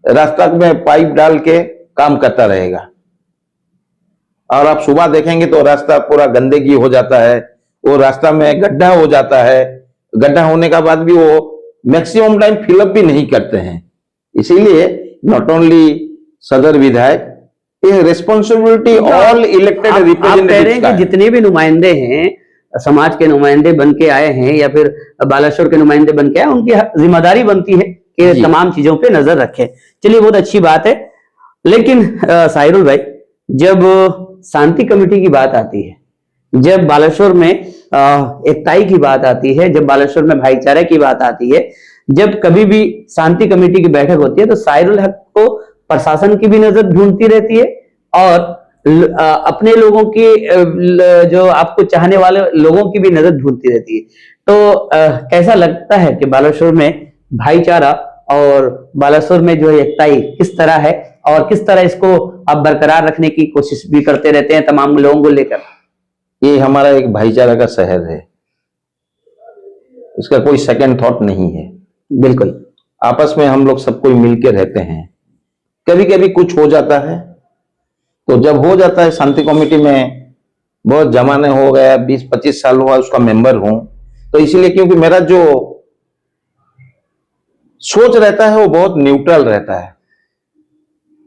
रास्ता में पाइप डाल के काम करता रहेगा। और आप सुबह देखेंगे तो रास्ता पूरा गंदगी हो जाता है, वो रास्ता में गड्ढा हो जाता है, गड्ढा होने का बाद भी वो मैक्सिमम टाइम फिलअप भी नहीं करते हैं। इसीलिए नॉट ओनली सदर विधायक, ये रिस्पॉन्सिबिलिटी ऑल इलेक्टेड आप कह रहे हैं रिप्रेजेंटेटिव्स का कि है। जितने भी नुमाइंदे हैं, समाज के नुमाइंदे बन के आए हैं या फिर बालाश्वर के नुमाइंदे बन के आए, उनकी जिम्मेदारी बनती है कि जी। तमाम चीजों पे नजर रखें। चलिए, बहुत अच्छी बात है। लेकिन साहिरुल भाई, जब शांति कमेटी की बात आती है, जब बालेश्वर में एकताई की बात आती है, जब बालेश्वर में भाईचारे की बात आती है, जब कभी भी शांति कमेटी की बैठक होती है, तो साहिरुल हक को प्रशासन की भी नजर ढूंढती रहती है और अपने लोगों की जो आपको चाहने वाले लोगों की भी नजर ढूंढती रहती है। तो कैसा लगता है कि बालेश्वर में भाईचारा और बालेश्वर में जो एकताई किस तरह है और किस तरह इसको आप बरकरार रखने की कोशिश भी करते रहते हैं तमाम लोगों को लेकर? ये हमारा एक भाईचारा का शहर है, इसका कोई सेकंड थॉट नहीं है। बिल्कुल। आपस में हम लोग सब कोई मिलकर रहते हैं। कभी कभी कुछ हो जाता है, तो जब हो जाता है, शांति कमेटी में बहुत जमाने हो गया, 20-25 साल हुआ उसका मेंबर हूं, तो इसीलिए क्योंकि मेरा जो सोच रहता है वो बहुत न्यूट्रल रहता है।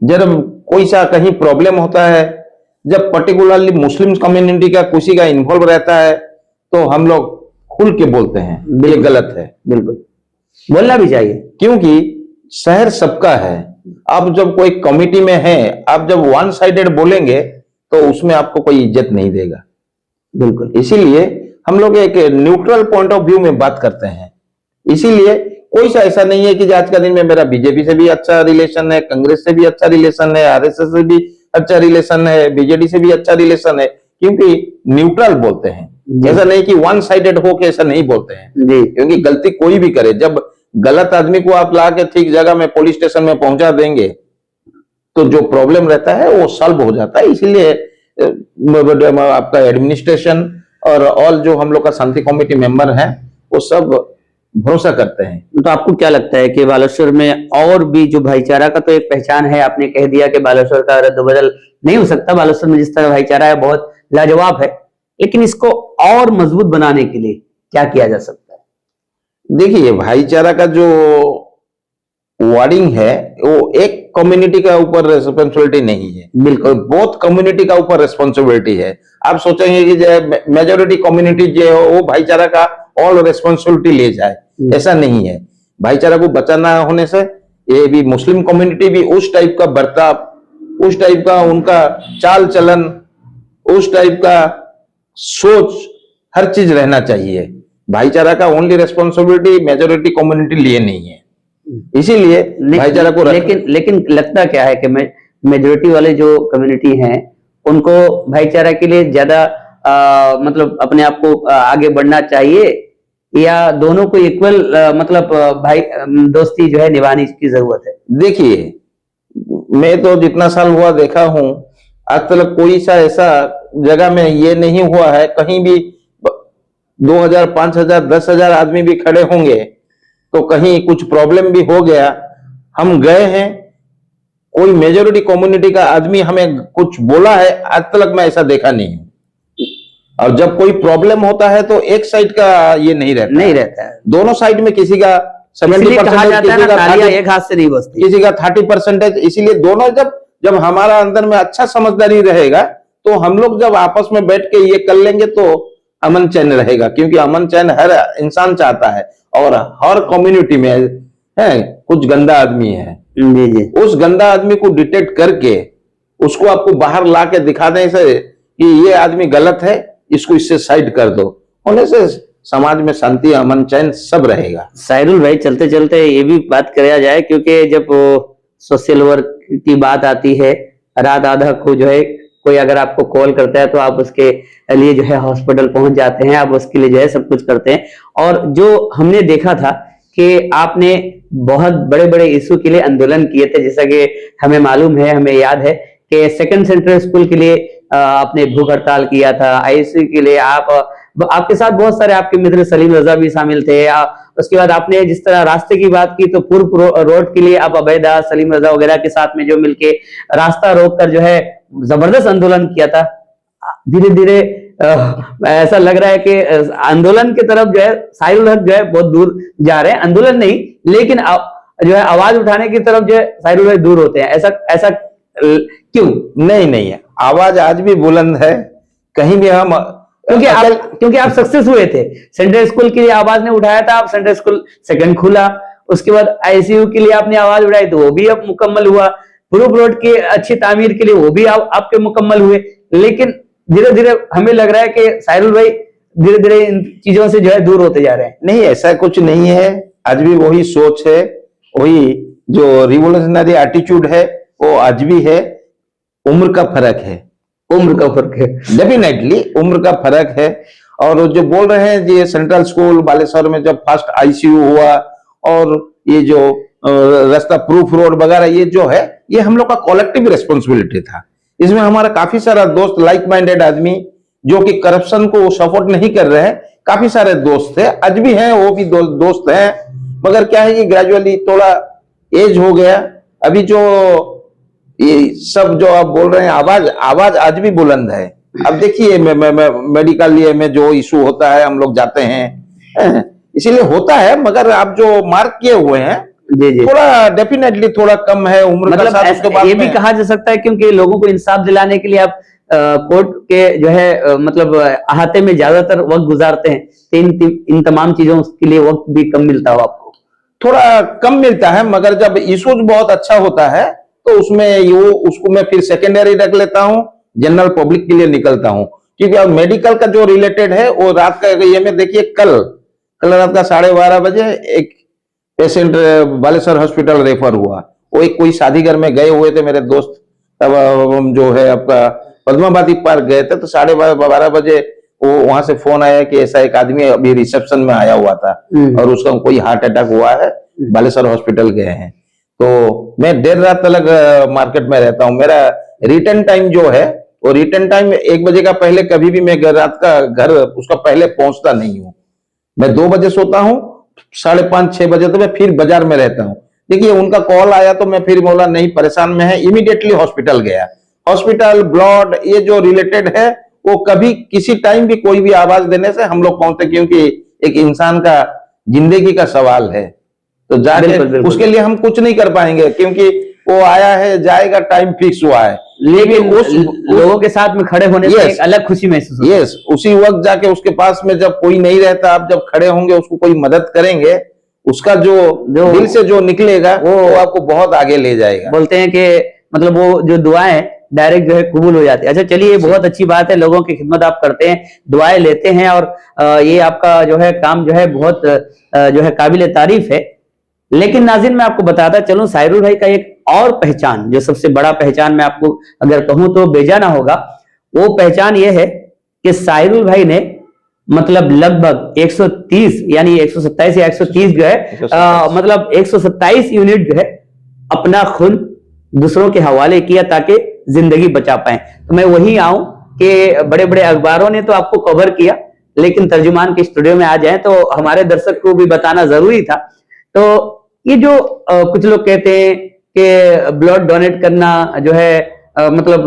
जब कोई सा कहीं प्रॉब्लम होता है, जब पर्टिकुलरली मुस्लिम कम्युनिटी का किसी का इन्वॉल्व रहता है, तो हम लोग खुल के बोलते हैं ये गलत है। बिल्कुल, बोलना भी चाहिए, क्योंकि शहर सबका है। आप जब कोई कमिटी में है, आप जब वन साइडेड बोलेंगे तो उसमें आपको कोई इज्जत नहीं देगा। बिल्कुल। इसीलिए हम लोग एक न्यूट्रल पॉइंट ऑफ व्यू में बात करते हैं। इसीलिए कोई सा ऐसा नहीं है कि आज का दिन में मेरा बीजेपी से भी अच्छा रिलेशन है, कांग्रेस से भी अच्छा रिलेशन है, आरएसएस से भी अच्छा रिलेशन है, बीजेडी से भी अच्छा रिलेशन है, क्योंकि न्यूट्रल बोलते हैं। ऐसा नहीं कि वन साइडेड हो के ऐसा नहीं बोलते हैं जी। क्योंकि गलती कोई भी करे, जब गलत आदमी को आप ला के ठीक जगह में पुलिस स्टेशन में पहुंचा देंगे तो जो प्रॉब्लम रहता है वो सॉल्व हो जाता है। इसीलिए आपका एडमिनिस्ट्रेशन और ऑल जो हम लोग का शांति कमेटी मेंबर हैं वो सब भरोसा करते हैं। तो आपको क्या लगता है कि बालेश्वर में और भी जो भाईचारा का तो एक पहचान है, आपने कह दिया कि बालेश्वर का रद्द-बदल नहीं हो सकता, बालेश्वर में जिस तरह भाईचारा है बहुत लाजवाब है, लेकिन इसको और मजबूत बनाने के लिए क्या किया जा सकता है? देखिए, भाईचारा का जो वर्डिंग है वो एक कम्युनिटी का ऊपर रिस्पॉन्सिबिलिटी नहीं है, बिल्कुल। बहुत कम्युनिटी का ऊपर रिस्पॉन्सिबिलिटी है। आप सोचेंगे कि मेजोरिटी कम्युनिटी जो है वो भाईचारा का ऑल रिस्पॉन्सिबिलिटी ले जाए, ऐसा नहीं है। भाईचारा को बचाना होने से ये भी मुस्लिम कम्युनिटी भी उस टाइप का बर्ताव, उस टाइप का उनका चाल चलन, उस टाइप का सोच, हर चीज रहना चाहिए। भाईचारा का ओनली रिस्पॉन्सिबिलिटी मेजोरिटी कम्युनिटी लिए नहीं है। इसीलिए भाईचारा को लेकिन लगता क्या है कि मेजोरिटी वाले जो कम्युनिटी हैं उनको भाईचारा के लिए ज्यादा मतलब अपने आप को आगे बढ़ना चाहिए या दोनों को इक्वल मतलब भाई दोस्ती जो है निभाने की जरूरत है? देखिए, मैं तो जितना साल हुआ देखा हूं, आज तक कोई सा ऐसा जगह में ये नहीं हुआ है, कहीं भी 2000, 5000, 10,000 आदमी भी खड़े होंगे तो कहीं कुछ प्रॉब्लम भी हो गया, हम गए हैं, कोई मेजोरिटी कम्युनिटी का आदमी हमें कुछ बोला है, आज तक मैं ऐसा देखा नहीं है। और जब कोई प्रॉब्लम होता है तो एक साइड का ये नहीं रहता है, दोनों साइड में किसी का 70%, एक हाथ से नहीं बजती, किसी का 30%। इसीलिए दोनों जब हमारा अंदर में अच्छा समझदारी रहेगा तो हम लोग जब आपस में बैठ के ये कर लेंगे तो अमन चैन रहेगा, क्योंकि अमन चैन हर इंसान चाहता है। और हर कम्युनिटी में है कुछ गंदा आदमी है, जी जी, उस गंदा आदमी को डिटेक्ट करके उसको आपको बाहर ला के दिखा दें से कि ये आदमी गलत है, इसको इससे साइड कर दो, होने से समाज में शांति, अमन चैन सब रहेगा। साहिरुल भाई, चलते चलते ये भी बात किया जाए, क्योंकि जब सोशल वर्क की बात आती है, रात आधा को जो है कोई अगर आपको कॉल करता है तो आप उसके लिए जो है हॉस्पिटल पहुंच जाते हैं, आप उसके लिए जो है सब कुछ करते हैं। और जो हमने देखा था कि आपने बहुत बड़े बड़े इशू के लिए आंदोलन किए थे, जैसा कि हमें मालूम है, हमें याद है कि सेकंड सेंट्रल स्कूल के लिए आपने भूख हड़ताल किया था, आईएससी के लिए आपके साथ बहुत सारे आपके मित्र सलीम रजा भी शामिल थे, उसके बाद आपने जिस तरह रास्ते की बात की, तो पूर्व रोड के लिए आप अभयदास, सलीम रजा वगैरह के साथ में जो मिलके रास्ता रोक कर जो है जबरदस्त आंदोलन किया था। धीरे धीरे ऐसा लग रहा है कि आंदोलन की तरफ जो है साहिरुल हक जो है बहुत दूर जा रहे हैं। आंदोलन नहीं, लेकिन जो है आवाज उठाने की तरफ जो है साहिरुल हक दूर होते हैं। ऐसा ऐसा क्यों? नहीं नहीं है, आवाज आज भी बुलंद है। कहीं भी हम क्योंकि आप सक्सेस हुए थे। सेंट्रल स्कूल के लिए आवाज ने उठाया था, आप सेंट्रल स्कूल सेकंड खुला। उसके बाद आईसीयू के लिए आपने आवाज उठाई तो वो भी अब मुकम्मल हुआ। पूर्व रोड की अच्छी तामीर के लिए वो भी आपके मुकम्मल हुए। लेकिन धीरे धीरे हमें लग रहा है कि साहिरुल भाई धीरे धीरे इन चीजों से जो है दूर होते जा रहे हैं। नहीं, ऐसा कुछ नहीं है। आज भी वही सोच है, वही जो रिवोल्यूशनरी एटीट्यूड है वो आज भी है। उम्र का फर्क है, उम्र का फर्क है, डेफिनेटली उम्र का फर्क है। और जो बोल रहे हैं ये सेंट्रल स्कूल बालेश्वर में जब फर्स्ट आईसीयू हुआ और ये जो रास्ता प्रूफ रोड वगैरह ये जो है ये हम लोग का कलेक्टिव रिस्पॉन्सिबिलिटी था। इसमें हमारा काफी सारा दोस्त, लाइक माइंडेड आदमी जो कि करप्शन को सपोर्ट नहीं कर रहे हैं, काफी सारे दोस्त थे, आज भी हैं, वो भी दोस्त हैं। मगर क्या है कि ग्रेजुअली थोड़ा एज हो गया। अभी जो ये सब जो आप बोल रहे हैं आवाज आज भी बुलंद है। अब देखिए मेडिकल लिए में जो इशू होता है हम लोग जाते हैं, इसीलिए होता है। मगर आप जो मार्क किए हुए हैं जी जी, थोड़ा डेफिनेटली थोड़ा कम है उम्र मतलब का साथ। उसके बाद ये भी कहा जा सकता है क्योंकि लोगों को इंसाफ दिलाने के लिए आप कोर्ट के जो है मतलब अहाते में ज्यादातर वक्त गुजारते हैं, तो इन तमाम चीजों के लिए वक्त भी कम मिलता हो आपको? थोड़ा कम मिलता है, मगर जब इशूज बहुत अच्छा होता है तो उसमें उसको मैं फिर सेकेंडरी रख लेता हूँ, जनरल पब्लिक के लिए निकलता हूँ। क्योंकि अब मेडिकल का जो रिलेटेड है वो रात का ये में देखिए कल रात का 12:30 बजे एक पेशेंट बालेश्वर हॉस्पिटल रेफर हुआ। वो एक कोई शादी घर में गए हुए थे मेरे दोस्त, तब हम जो है आपका पद्मावती पार्क गए थे, तो 12:30 बजे वो वहां से फोन आया कि ऐसा एक आदमी अभी रिसेप्शन में आया हुआ था और उसका कोई हार्ट अटैक हुआ है, बालेश्वर हॉस्पिटल गए हैं। तो मैं देर रात तक मार्केट में रहता हूँ। मेरा रिटर्न टाइम जो है वो रिटर्न टाइम 1 बजे का पहले कभी भी मैं रात का घर उसका पहले पहुंचता नहीं हूँ। मैं 2 बजे सोता हूँ, 5:30-6 बजे तो मैं फिर बाजार में रहता हूँ। देखिए उनका कॉल आया तो मैं फिर बोला नहीं परेशान में है, इमीडिएटली हॉस्पिटल गया। हॉस्पिटल ब्लड ये जो रिलेटेड है वो कभी किसी टाइम भी कोई भी आवाज देने से हम लोग पहुंचते, क्योंकि एक इंसान का जिंदगी का सवाल है। तो जाके उसके लिए हम कुछ नहीं कर पाएंगे क्योंकि वो आया है जाएगा, टाइम फिक्स हुआ है। लेकिन उस लोगों के साथ में खड़े होने से एक अलग खुशी महसूस होती है। यस, उसी वक्त जाके उसके पास में जब कोई नहीं रहता, आप जब खड़े होंगे उसको कोई मदद करेंगे, उसका जो दिल से जो निकलेगा वो आपको बहुत आगे ले जाएगा। बोलते हैं कि मतलब वो जो दुआएं डायरेक्ट जो है कबूल हो जाती है। अच्छा चलिए, ये बहुत अच्छी बात है, लोगों की खिदमत आप करते हैं, दुआएं लेते हैं और ये आपका जो है काम जो है बहुत जो है काबिल तारीफ है। लेकिन नाज़रीन मैं आपको बताता चलूं, साहिरुल भाई का एक और पहचान, जो सबसे बड़ा पहचान मैं आपको अगर कहूं तो बेजाना होगा, वो पहचान ये है कि साहिरुल भाई ने मतलब लगभग 130 यानी 127 या 130 जो है मतलब 127 यूनिट जो है अपना खून दूसरों के हवाले किया ताकि जिंदगी बचा पाए। तो मैं वही आऊं कि बड़े बड़े अखबारों ने तो आपको कवर किया, लेकिन तर्जुमान के स्टूडियो में आ जाए तो हमारे दर्शक को भी बताना जरूरी था। तो ये जो कुछ लोग कहते हैं कि ब्लड डोनेट करना जो है मतलब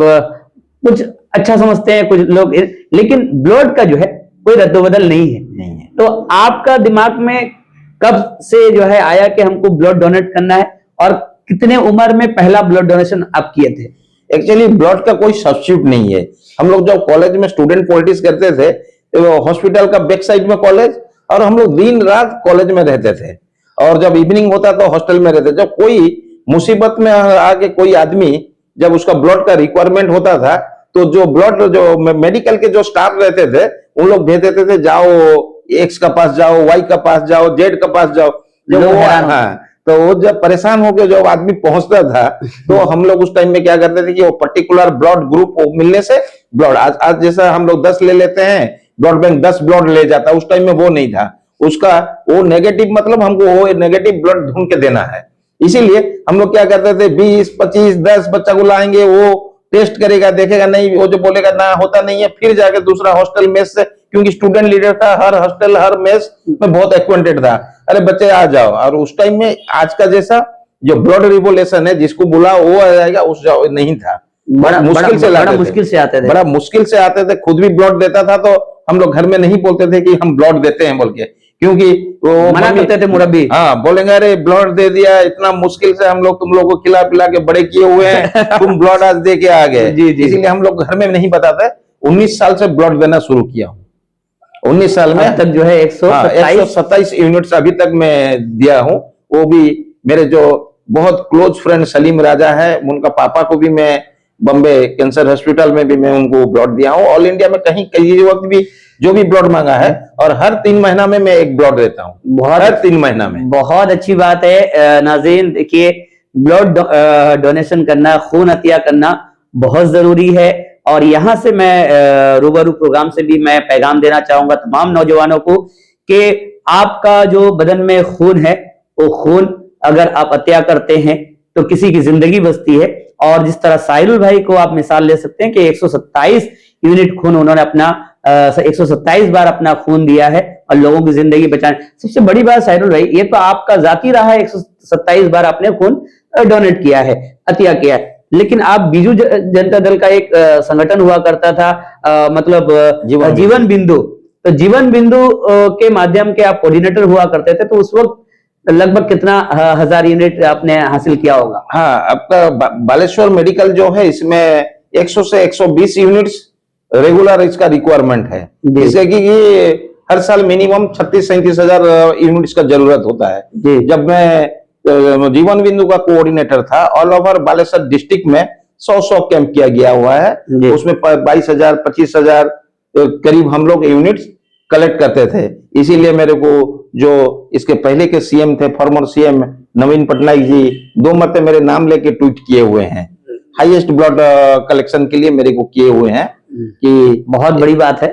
कुछ अच्छा समझते हैं कुछ लोग, लेकिन ब्लड का जो है कोई रद्दोबदल नहीं है। तो आपका दिमाग में कब से जो है आया कि हमको ब्लड डोनेट करना है, और कितने उम्र में पहला ब्लड डोनेशन आप किए थे? एक्चुअली ब्लड का कोई सब्स्टिट्यूट नहीं है। हम लोग जब कॉलेज में स्टूडेंट पॉलिटिक्स करते थे तो हॉस्पिटल का बैक साइड में कॉलेज, और हम लोग दिन रात कॉलेज में रहते थे, और जब इवनिंग होता तो हॉस्टल में रहते। जब कोई मुसीबत में आके कोई आदमी जब उसका ब्लड का रिक्वायरमेंट होता था तो जो ब्लड जो मेडिकल के जो स्टाफ रहते थे उन लोग भेज देते थे, जाओ एक्स का पास जाओ, वाई का पास जाओ, जेड का पास जाओ। जब वो तो वो जब परेशान होकर जब आदमी पहुंचता था तो हम लोग उस टाइम में क्या करते थे कि वो पर्टिकुलर ब्लड ग्रुप मिलने से ब्लड आज जैसा हम लोग 10 ले लेते हैं, ब्लड बैंक 10 ब्लड ले जाता, उस टाइम में वो नहीं था। उसका वो नेगेटिव मतलब हमको वो नेगेटिव ब्लड ढूंढ के देना है। इसीलिए हम लोग क्या करते थे 20, 25, 10 बच्चा को लाएंगे, वो टेस्ट करेगा, देखेगा नहीं, वो जो बोलेगा ना होता नहीं है, फिर जाके दूसरा हॉस्टल में से क्योंकि स्टूडेंट लीडर था, हर हॉस्टल हर मेस में बहुत एक्वेंटेड था। अरे बच्चे आ जाओ, और उस टाइम में आज का जैसा जो ब्लड रिवोल्यूशन है, जिसको बुला वो आ जाएगा, उस नहीं था। बड़ा मुश्किल से बड़ा लाते थे, मुश्किल से आते थे, बड़ा मुश्किल से आते थे। खुद भी ब्लड देता था तो हम लोग घर में नहीं बोलते थे कि हम ब्लड देते हैं बोल के, क्योंकि वो मना करते थे मुरब्बी। हाँ, बोलेंगे अरे ब्लड दे दिया, इतना मुश्किल से हम लोग तुम लोग को खिला पिला के बड़े किए हुए हैं, तुम ब्लड आज दे के आ गए। जी जी। इसीलिए हम लोग घर में नहीं बताते। 19 साल से ब्लड देना शुरू किया हूँ। 19 साल में अब तक जो है 127 यूनिट्स अभी तक मैं दिया हूँ। वो भी मेरे जो बहुत क्लोज फ्रेंड सलीम राजा है, उनका पापा को भी मैं बॉम्बे कैंसर हॉस्पिटल में भी मैं उनको ब्लड दिया हूँ। ऑल इंडिया में कहीं कई वक्त भी जो भी ब्लड मांगा है, और हर 3 महीना में मैं एक ब्लड देता हूँ, हर 3 महीना में। बहुत अच्छी बात है नाज़रीन। देखिए, ब्लड डोनेशन करना, खून अतिया करना बहुत जरूरी है। और यहाँ से मैं रूबरू प्रोग्राम से भी मैं पैगाम देना चाहूंगा तमाम नौजवानों को कि आपका जो बदन में खून है, वो खून अगर आप अतिया करते हैं तो किसी की जिंदगी बचती है। और जिस तरह साहिरुल भाई को आप मिसाल ले सकते हैं कि 127 यूनिट खून उन्होंने अपना 127 बार अपना खून दिया है और लोगों की जिंदगी बचाने। सबसे बड़ी बात साहिरुल भाई, ये तो आपका जाती रहा है, 127 बार आपने खून डोनेट किया है, अतिया किया है। लेकिन आप बीजू जनता दल का एक संगठन हुआ करता था, मतलब जीवन बिंदु। तो जीवन बिंदु के माध्यम के आप कोऑर्डिनेटर हुआ करते थे, तो उस वक्त लगभग कितना 1000 यूनिट आपने हासिल किया होगा? हाँ, आपका बालेश्वर मेडिकल जो है, इसमें 100 से 120 यूनिट्स रेगुलर इसका रिक्वायरमेंट है, जिससे कि ये हर साल मिनिमम 36-37 हजार यूनिट्स का जरूरत होता है। जब मैं जीवन बिंदु का कोऑर्डिनेटर था, ऑल ओवर बालेश्वर डिस्ट्रिक्ट में 100 कैंप किया गया हुआ है। उसमें 22,000 25,000 करीब हम लोग यूनिट्स कलेक्ट करते थे। इसीलिए मेरे को जो इसके पहले के सीएम थे, फॉर्मर सीएम नवीन पटनायक जी, 2 मरतबा मेरे नाम लेके ट्वीट किए हुए हैं, हाईएस्ट ब्लड कलेक्शन के लिए मेरे को किए हुए हैं। कि बहुत बड़ी बात है,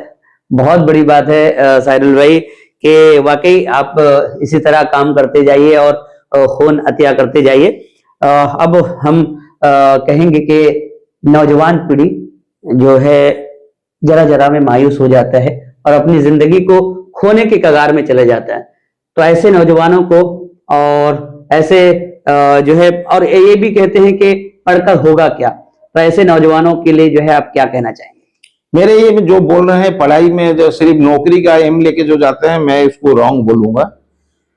बहुत बड़ी बात है साहिरुल भाई, कि वाकई आप इसी तरह काम करते जाइए और खून अतिया करते जाइए। अब हम कहेंगे कि नौजवान पीढ़ी जो है जरा जरा में मायूस हो जाता है और अपनी जिंदगी को खोने के कगार में चले जाता है। तो ऐसे नौजवानों को, और ऐसे जो है, और ये भी कहते हैं कि पढ़कर होगा क्या, तो ऐसे नौजवानों के लिए जो है आप क्या कहना चाहेंगे? मेरे ये जो बोल रहे हैं पढ़ाई में जो सिर्फ नौकरी का एम लेके जो जाते हैं, मैं इसको रॉन्ग बोलूंगा।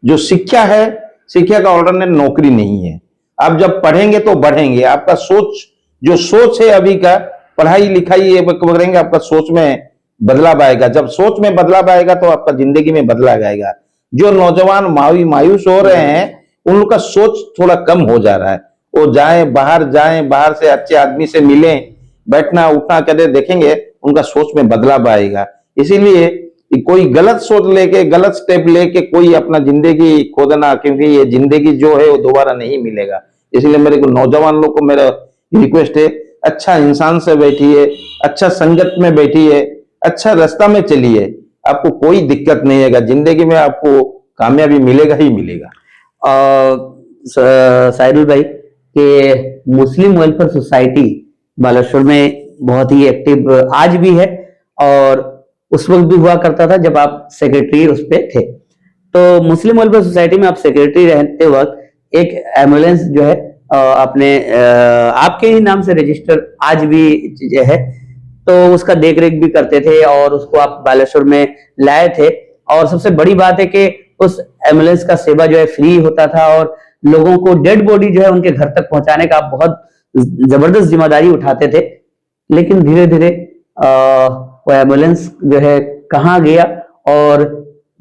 जो शिक्षा है, शिक्षा का ऑल्टरनेट नौकरी नहीं है। आप जब पढ़ेंगे तो बढ़ेंगे। आपका सोच, जो सोच है अभी का, पढ़ाई लिखाई ये करेंगे, आपका सोच में बदलाव आएगा। जब सोच में बदलाव आएगा तो आपका जिंदगी में बदलाव आएगा। जो नौजवान मायूस हो रहे हैं, उनका सोच थोड़ा कम हो जा रहा है। वो जाएं, बाहर से अच्छे आदमी से मिलें, बैठना उठना करें, देखेंगे उनका सोच में बदलाव आएगा। इसीलिए कोई गलत सोच लेके, गलत स्टेप लेके कोई अपना जिंदगी खो देना, क्योंकि ये जिंदगी जो है वो दोबारा नहीं मिलेगा। इसलिए मेरे को नौजवान लोग को मेरा रिक्वेस्ट है, अच्छा इंसान से बैठिए, अच्छा संगत में बैठिए, अच्छा रास्ता में चलिए, आपको कोई दिक्कत नहीं आएगा जिंदगी में, आपको कामयाबी मिलेगा ही मिलेगा। साहिरुल भाई के मुस्लिम वेलफेयर सोसाइटी बालेश्वर में बहुत ही एक्टिव आज भी है, और उस वक्त भी हुआ करता था जब आप सेक्रेटरी उस पे थे। तो मुस्लिम वेलफेयर सोसाइटी में आप सेक्रेटरी रहते वक्त एक एम्बुलेंस जो है आपने आपके ही नाम से रजिस्टर आज भी जो है, तो उसका देख रेख भी करते थे और उसको आप बालेश्वर में लाए थे। और सबसे बड़ी बात है कि उस एम्बुलेंस का सेवा जो है फ्री होता था, और लोगों को डेड बॉडी जो है उनके घर तक पहुंचाने का आप बहुत जबरदस्त जिम्मेदारी उठाते थे। लेकिन धीरे धीरे वो एम्बुलेंस जो है कहाँ गया, और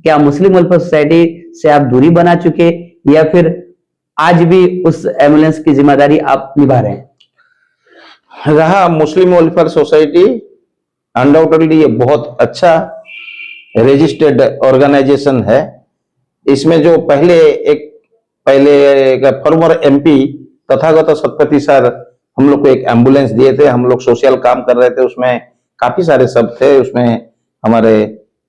क्या मुस्लिम वेलफेयर सोसाइटी से आप दूरी बना चुके, या फिर आज भी उस एम्बुलेंस की जिम्मेदारी आप निभा रहे हैं? रहा मुस्लिम वेलफेयर सोसाइटी अनडाउटेडली ये बहुत अच्छा रजिस्टर्ड ऑर्गेनाइजेशन है। इसमें जो पहले former MP Tathagata Satpathy sir हम लोग को एक एम्बुलेंस दिए थे। हम लोग सोशल काम कर रहे थे, उसमें काफी सारे सब थे। उसमें हमारे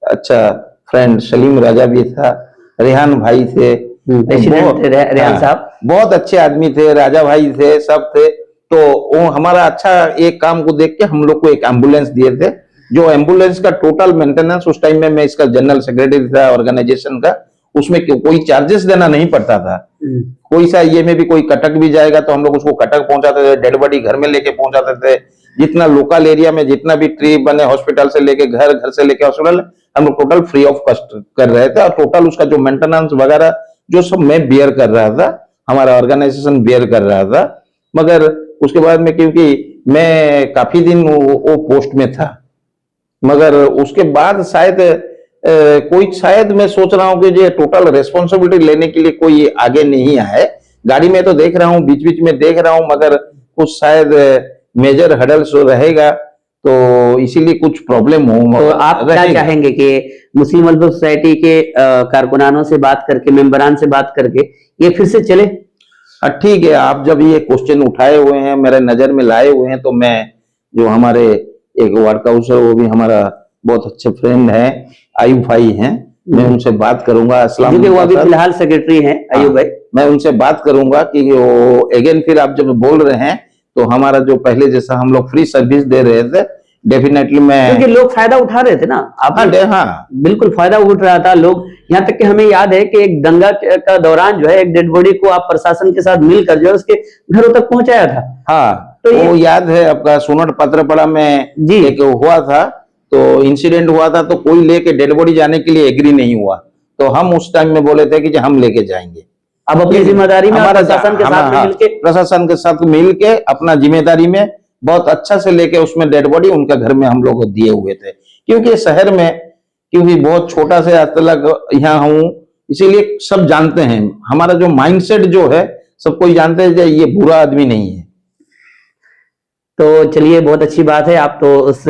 अच्छा फ्रेंड सलीम राजा भी था, रेहान भाई थे, रेहान साहब बहुत अच्छे आदमी थे, राजा भाई थे, सब थे। तो वो हमारा अच्छा एक काम को देख के हम लोग को एक एम्बुलेंस दिए थे, जो एम्बुलेंस का टोटल मेंटेनेंस उस टाइम में मैं इसका जनरल सेक्रेटरी था ऑर्गेनाइजेशन का, उसमें कोई चार्जेस देना नहीं पड़ता था। कोई सा ये में भी कोई कटक भी जाएगा तो हम लोग उसको कटक पहुंचाते थे, डेड बॉडी घर में लेके पहुंचाते थे। जितना लोकल एरिया में जितना भी ट्री बने हॉस्पिटल से लेके घर, घर से लेके हॉस्पिटल, हम लोग टोटल फ्री ऑफ कॉस्ट कर रहे थे। और टोटल उसका जो मेंटेनेंस वगैरह जो सब मैं बियर कर रहा था, हमारा ऑर्गेनाइजेशन बियर कर रहा था। मगर उसके बाद में क्योंकि मैं काफी दिन वो पोस्ट में था, मगर उसके बाद शायद कोई शायद मैं सोच रहा हूं कि ये टोटल रेस्पॉन्सिबिलिटी लेने के लिए कोई आगे नहीं आए। गाड़ी में तो देख रहा हूं, बीच बीच में देख रहा हूं, मगर कुछ शायद मेजर हडल्स रहेगा तो इसीलिए कुछ प्रॉब्लम हो। तो आप क्या चाहेंगे कि मुस्लिम वेलफेयर सोसाइटी के कारकुनानों से बात करके, मेंबरान से बात करके ये फिर से चले? ठीक है, आप जब ये क्वेश्चन उठाए हुए हैं, मेरे नजर में लाए हुए हैं, तो मैं जो हमारे एक वार्ड काउंसलर, वो भी हमारा बहुत अच्छे फ्रेंड है, आयुब भाई हैं, मैं उनसे बात करूंगा। अस्सलाम वो अभी फिलहाल सेक्रेटरी हैं आयुब भाई। मैं उनसे बात करूंगा कि वो अगेन फिर आप जब बोल रहे हैं तो हमारा जो पहले जैसा हम लोग फ्री सर्विस दे रहे थे, डेफिनेटली मैं, क्योंकि लोग फायदा उठा रहे थे ना। आप हाँ बिल्कुल फायदा उठ रहा था लोग। यहाँ तक कि हमें याद है कि एक दंगा का दौरान जो है एक डेड बॉडी को आप प्रशासन के साथ मिलकर जो है उसके घरों तक पहुंचाया था। हाँ, तो वो याद है आपका सोनट पत्रपड़ा में जी एक हुआ था, तो इंसिडेंट हुआ था, तो कोई लेके डेड बॉडी जाने के लिए एग्री नहीं हुआ, तो हम उस टाइम में बोले थे कि हम लेके जाएंगे। अब अपनी जिम्मेदारी में प्रशासन के साथ मिलके, प्रशासन के साथ मिलके अपना जिम्मेदारी में बहुत अच्छा से लेके उसमें डेड बॉडी उनका घर में हम लोग दिए हुए थे। क्योंकि शहर में, क्योंकि बहुत छोटा से आज तक यहाँ हूँ, इसीलिए सब जानते हैं हमारा जो माइंडसेट जो है, सब कोई जानते हैं ये बुरा आदमी नहीं है। तो चलिए, बहुत अच्छी बात है। आप तो उस,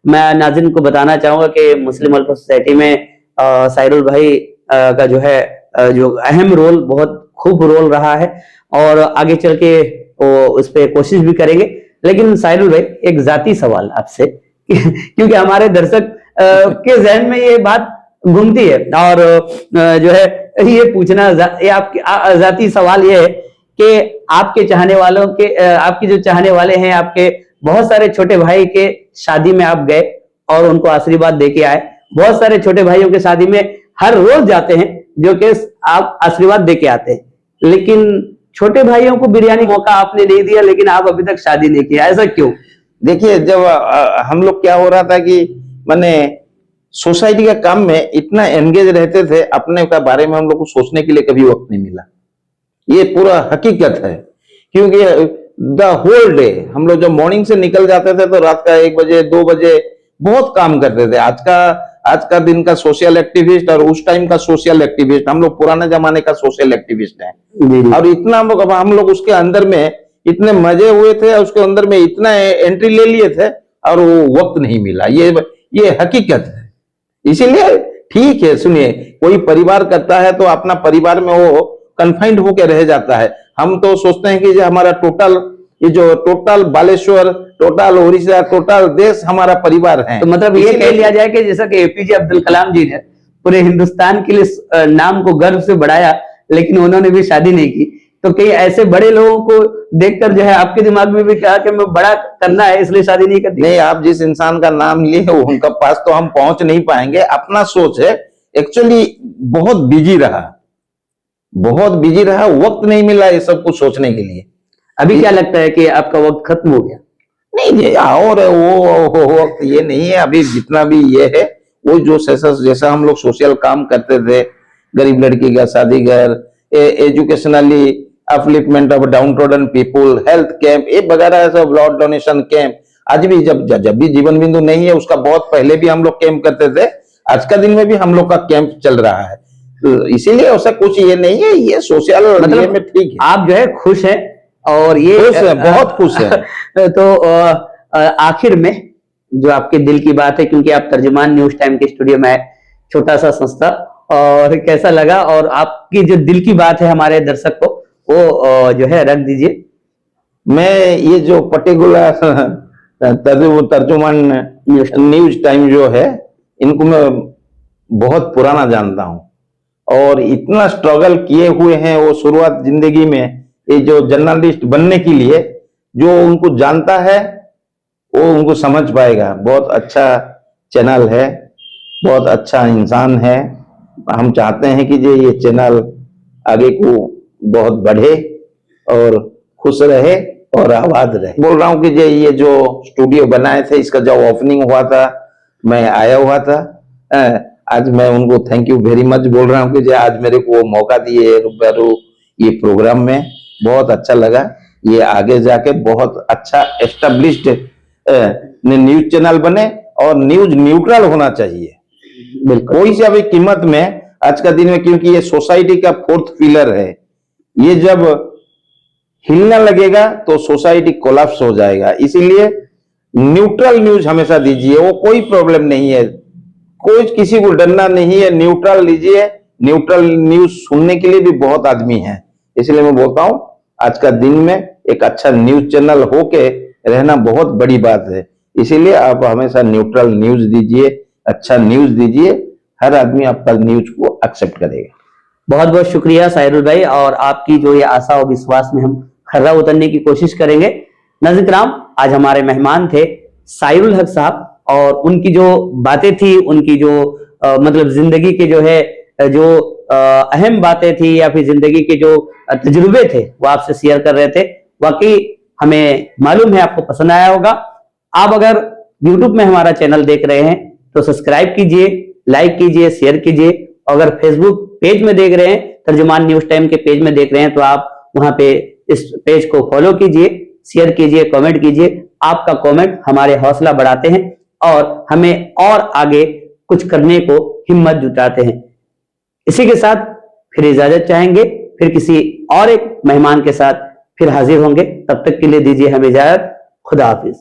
मैं नाज़रीन को बताना चाहूंगा कि मुस्लिम वेलफेयर सोसाइटी में साहिरुल भाई का जो है जो अहम रोल, बहुत खूब रोल रहा है और आगे चल के वो उस पर कोशिश भी करेंगे। लेकिन साहिरुल भाई, एक जाती सवाल आपसे क्योंकि हमारे दर्शक के जहन में ये बात घूमती है और जो है ये पूछना, ये आपके जाती सवाल ये है कि आपके चाहने वालों के, आपके जो चाहने वाले हैं, आपके बहुत सारे छोटे भाई के शादी में आप गए और उनको आशीर्वाद दे के आए। बहुत सारे छोटे भाइयों के शादी में हर रोज जाते हैं जो कि आप आशीर्वाद दे के आते हैं, लेकिन छोटे भाइयों को बिरयानी मौका आपने नहीं दिया, लेकिन आप अभी तक शादी नहीं किया, ऐसा क्यों? देखिए, जब हम लोग क्या हो रहा था कि मैंने सोसाइटी का काम में इतना एंगेज रहते थे, अपने का बारे में हम लोग को सोचने के लिए कभी वक्त नहीं मिला। ये पूरा हकीकत है, क्योंकि द होल डे हम लोग जब मॉर्निंग से निकल जाते थे तो रात का 1 बजे 2 बजे बहुत काम करते थे। आज का दिन का सोशल एक्टिविस्ट और उस टाइम का सोशल एक्टिविस्ट, हम लोग पुराने जमाने का सोशल एक्टिविस्ट हैं। और इतना हम लोग उसके अंदर में इतने मजे हुए थे, उसके अंदर में इतना एंट्री ले लिए थे और वो वक्त नहीं मिला। ये हकीकत है। इसीलिए ठीक है, सुनिए, कोई परिवार करता है तो अपना परिवार में वो कन्फाइंड होकर रह जाता है। हम तो सोचते हैं कि जो हमारा total Baleshwar, total Orissa, total देश हमारा परिवार है। तो मतलब ये कह लिया जाए कि जैसा कि एपीजे अब्दुल कलाम जी ने पूरे हिंदुस्तान के लिए नाम को गर्व से बढ़ाया, लेकिन उन्होंने भी शादी नहीं की, तो कई ऐसे बड़े लोगों को देखकर जो है आपके दिमाग में भी कहा कि मैं बड़ा करना है इसलिए शादी नहीं करती? नहीं, आप जिस इंसान का नाम लिए उनका पास तो हम पहुंच नहीं पाएंगे। अपना सोच है, एक्चुअली बहुत बिजी रहा, वक्त नहीं मिला ये सब कुछ सोचने के लिए। अभी क्या लगता है कि आपका वक्त खत्म हो गया? नहीं, और वो वक्त ये नहीं है। अभी जितना भी ये है, वो जो जैसा हम लोग सोशल काम करते थे, गरीब लड़की का शादी घर, educationally upliftment of down trodden people, health camp, ये वगैरह सब, ब्लड डोनेशन कैंप, आज भी जब भी जीवन बिंदु नहीं है उसका बहुत पहले भी हम लोग कैंप करते थे। आज का दिन में भी हम लोग का कैंप चल रहा है, तो इसीलिए ऐसा कुछ ये नहीं है। ये सोशल मतलब में ठीक है। आप जो है खुश है और ये खुश है, बहुत खुश है। तो आखिर में जो आपके दिल की बात है, क्योंकि आप तर्जुमान न्यूज टाइम के स्टूडियो में आए, छोटा सा संस्था, और कैसा लगा, और आपकी जो दिल की बात है हमारे दर्शक को वो जो है रख दीजिए। मैं ये जो पर्टिकुलर तर्जुमान न्यूज टाइम जो है, इनको मैं बहुत पुराना जानता हूं और इतना स्ट्रगल किए हुए हैं वो शुरुआत जिंदगी में, ये जो जर्नलिस्ट बनने के लिए, जो उनको जानता है वो उनको समझ पाएगा। बहुत अच्छा चैनल है, बहुत अच्छा इंसान है। हम चाहते हैं कि ये चैनल आगे को बहुत बढ़े और खुश रहे और आबाद रहे। बोल रहा हूँ कि ये जो स्टूडियो बनाए थे, इसका जब ओपनिंग हुआ था मैं आया हुआ था। आज मैं उनको थैंक यू वेरी मच बोल रहा हूँ कि आज मेरे को मौका दिए रूबरू ये प्रोग्राम में, बहुत अच्छा लगा। ये आगे जाके बहुत अच्छा एस्टेब्लिश्ड न्यूज चैनल बने और न्यूज न्यूट्रल होना चाहिए बिल्कुल। कोई से भी कीमत में आज का दिन में, क्योंकि ये सोसाइटी का फोर्थ पिलर है। ये जब हिलने लगेगा तो सोसाइटी कोलैप्स हो जाएगा। इसीलिए न्यूट्रल न्यूज हमेशा दीजिए, वो कोई प्रॉब्लम नहीं है, कोई किसी को डरना नहीं है, न्यूट्रल लीजिए। न्यूट्रल न्यूज सुनने के लिए भी बहुत आदमी है। इसलिए मैं बोलता हूं आज का दिन में एक अच्छा न्यूज चैनल होके रहना बहुत बड़ी बात है। इसीलिए आप हमेशा न्यूट्रल न्यूज दीजिए, अच्छा न्यूज दीजिए, हर आदमी आपका न्यूज को एक्सेप्ट करेगा। बहुत बहुत शुक्रिया साहिरुल भाई, और आपकी जो ये आशा और विश्वास में हम खर्रा उतरने की कोशिश करेंगे। नाज़रीन किराम, आज हमारे मेहमान थे साहिरुल हक साहब, और उनकी जो बातें थी, उनकी जो मतलब जिंदगी के जो है जो अहम बातें थी या फिर जिंदगी के जो तजुर्बे थे वो आपसे शेयर कर रहे थे। वाकई हमें मालूम है आपको पसंद आया होगा। आप अगर YouTube में हमारा चैनल देख रहे हैं तो सब्सक्राइब कीजिए, लाइक कीजिए, शेयर कीजिए। अगर फेसबुक पेज में देख रहे हैं, तर्जुमान न्यूज टाइम के पेज में देख रहे हैं, तो आप वहां पे इस पेज को फॉलो कीजिए, शेयर कीजिए, कमेंट कीजिए। आपका कमेंट हमारे हौसला बढ़ाते हैं और हमें और आगे कुछ करने को हिम्मत जुटाते हैं। इसी के साथ फिर इजाजत चाहेंगे, फिर किसी और एक मेहमान के साथ फिर हाजिर होंगे। तब तक के लिए दीजिए हमें इजाजत। खुदा हाफिज।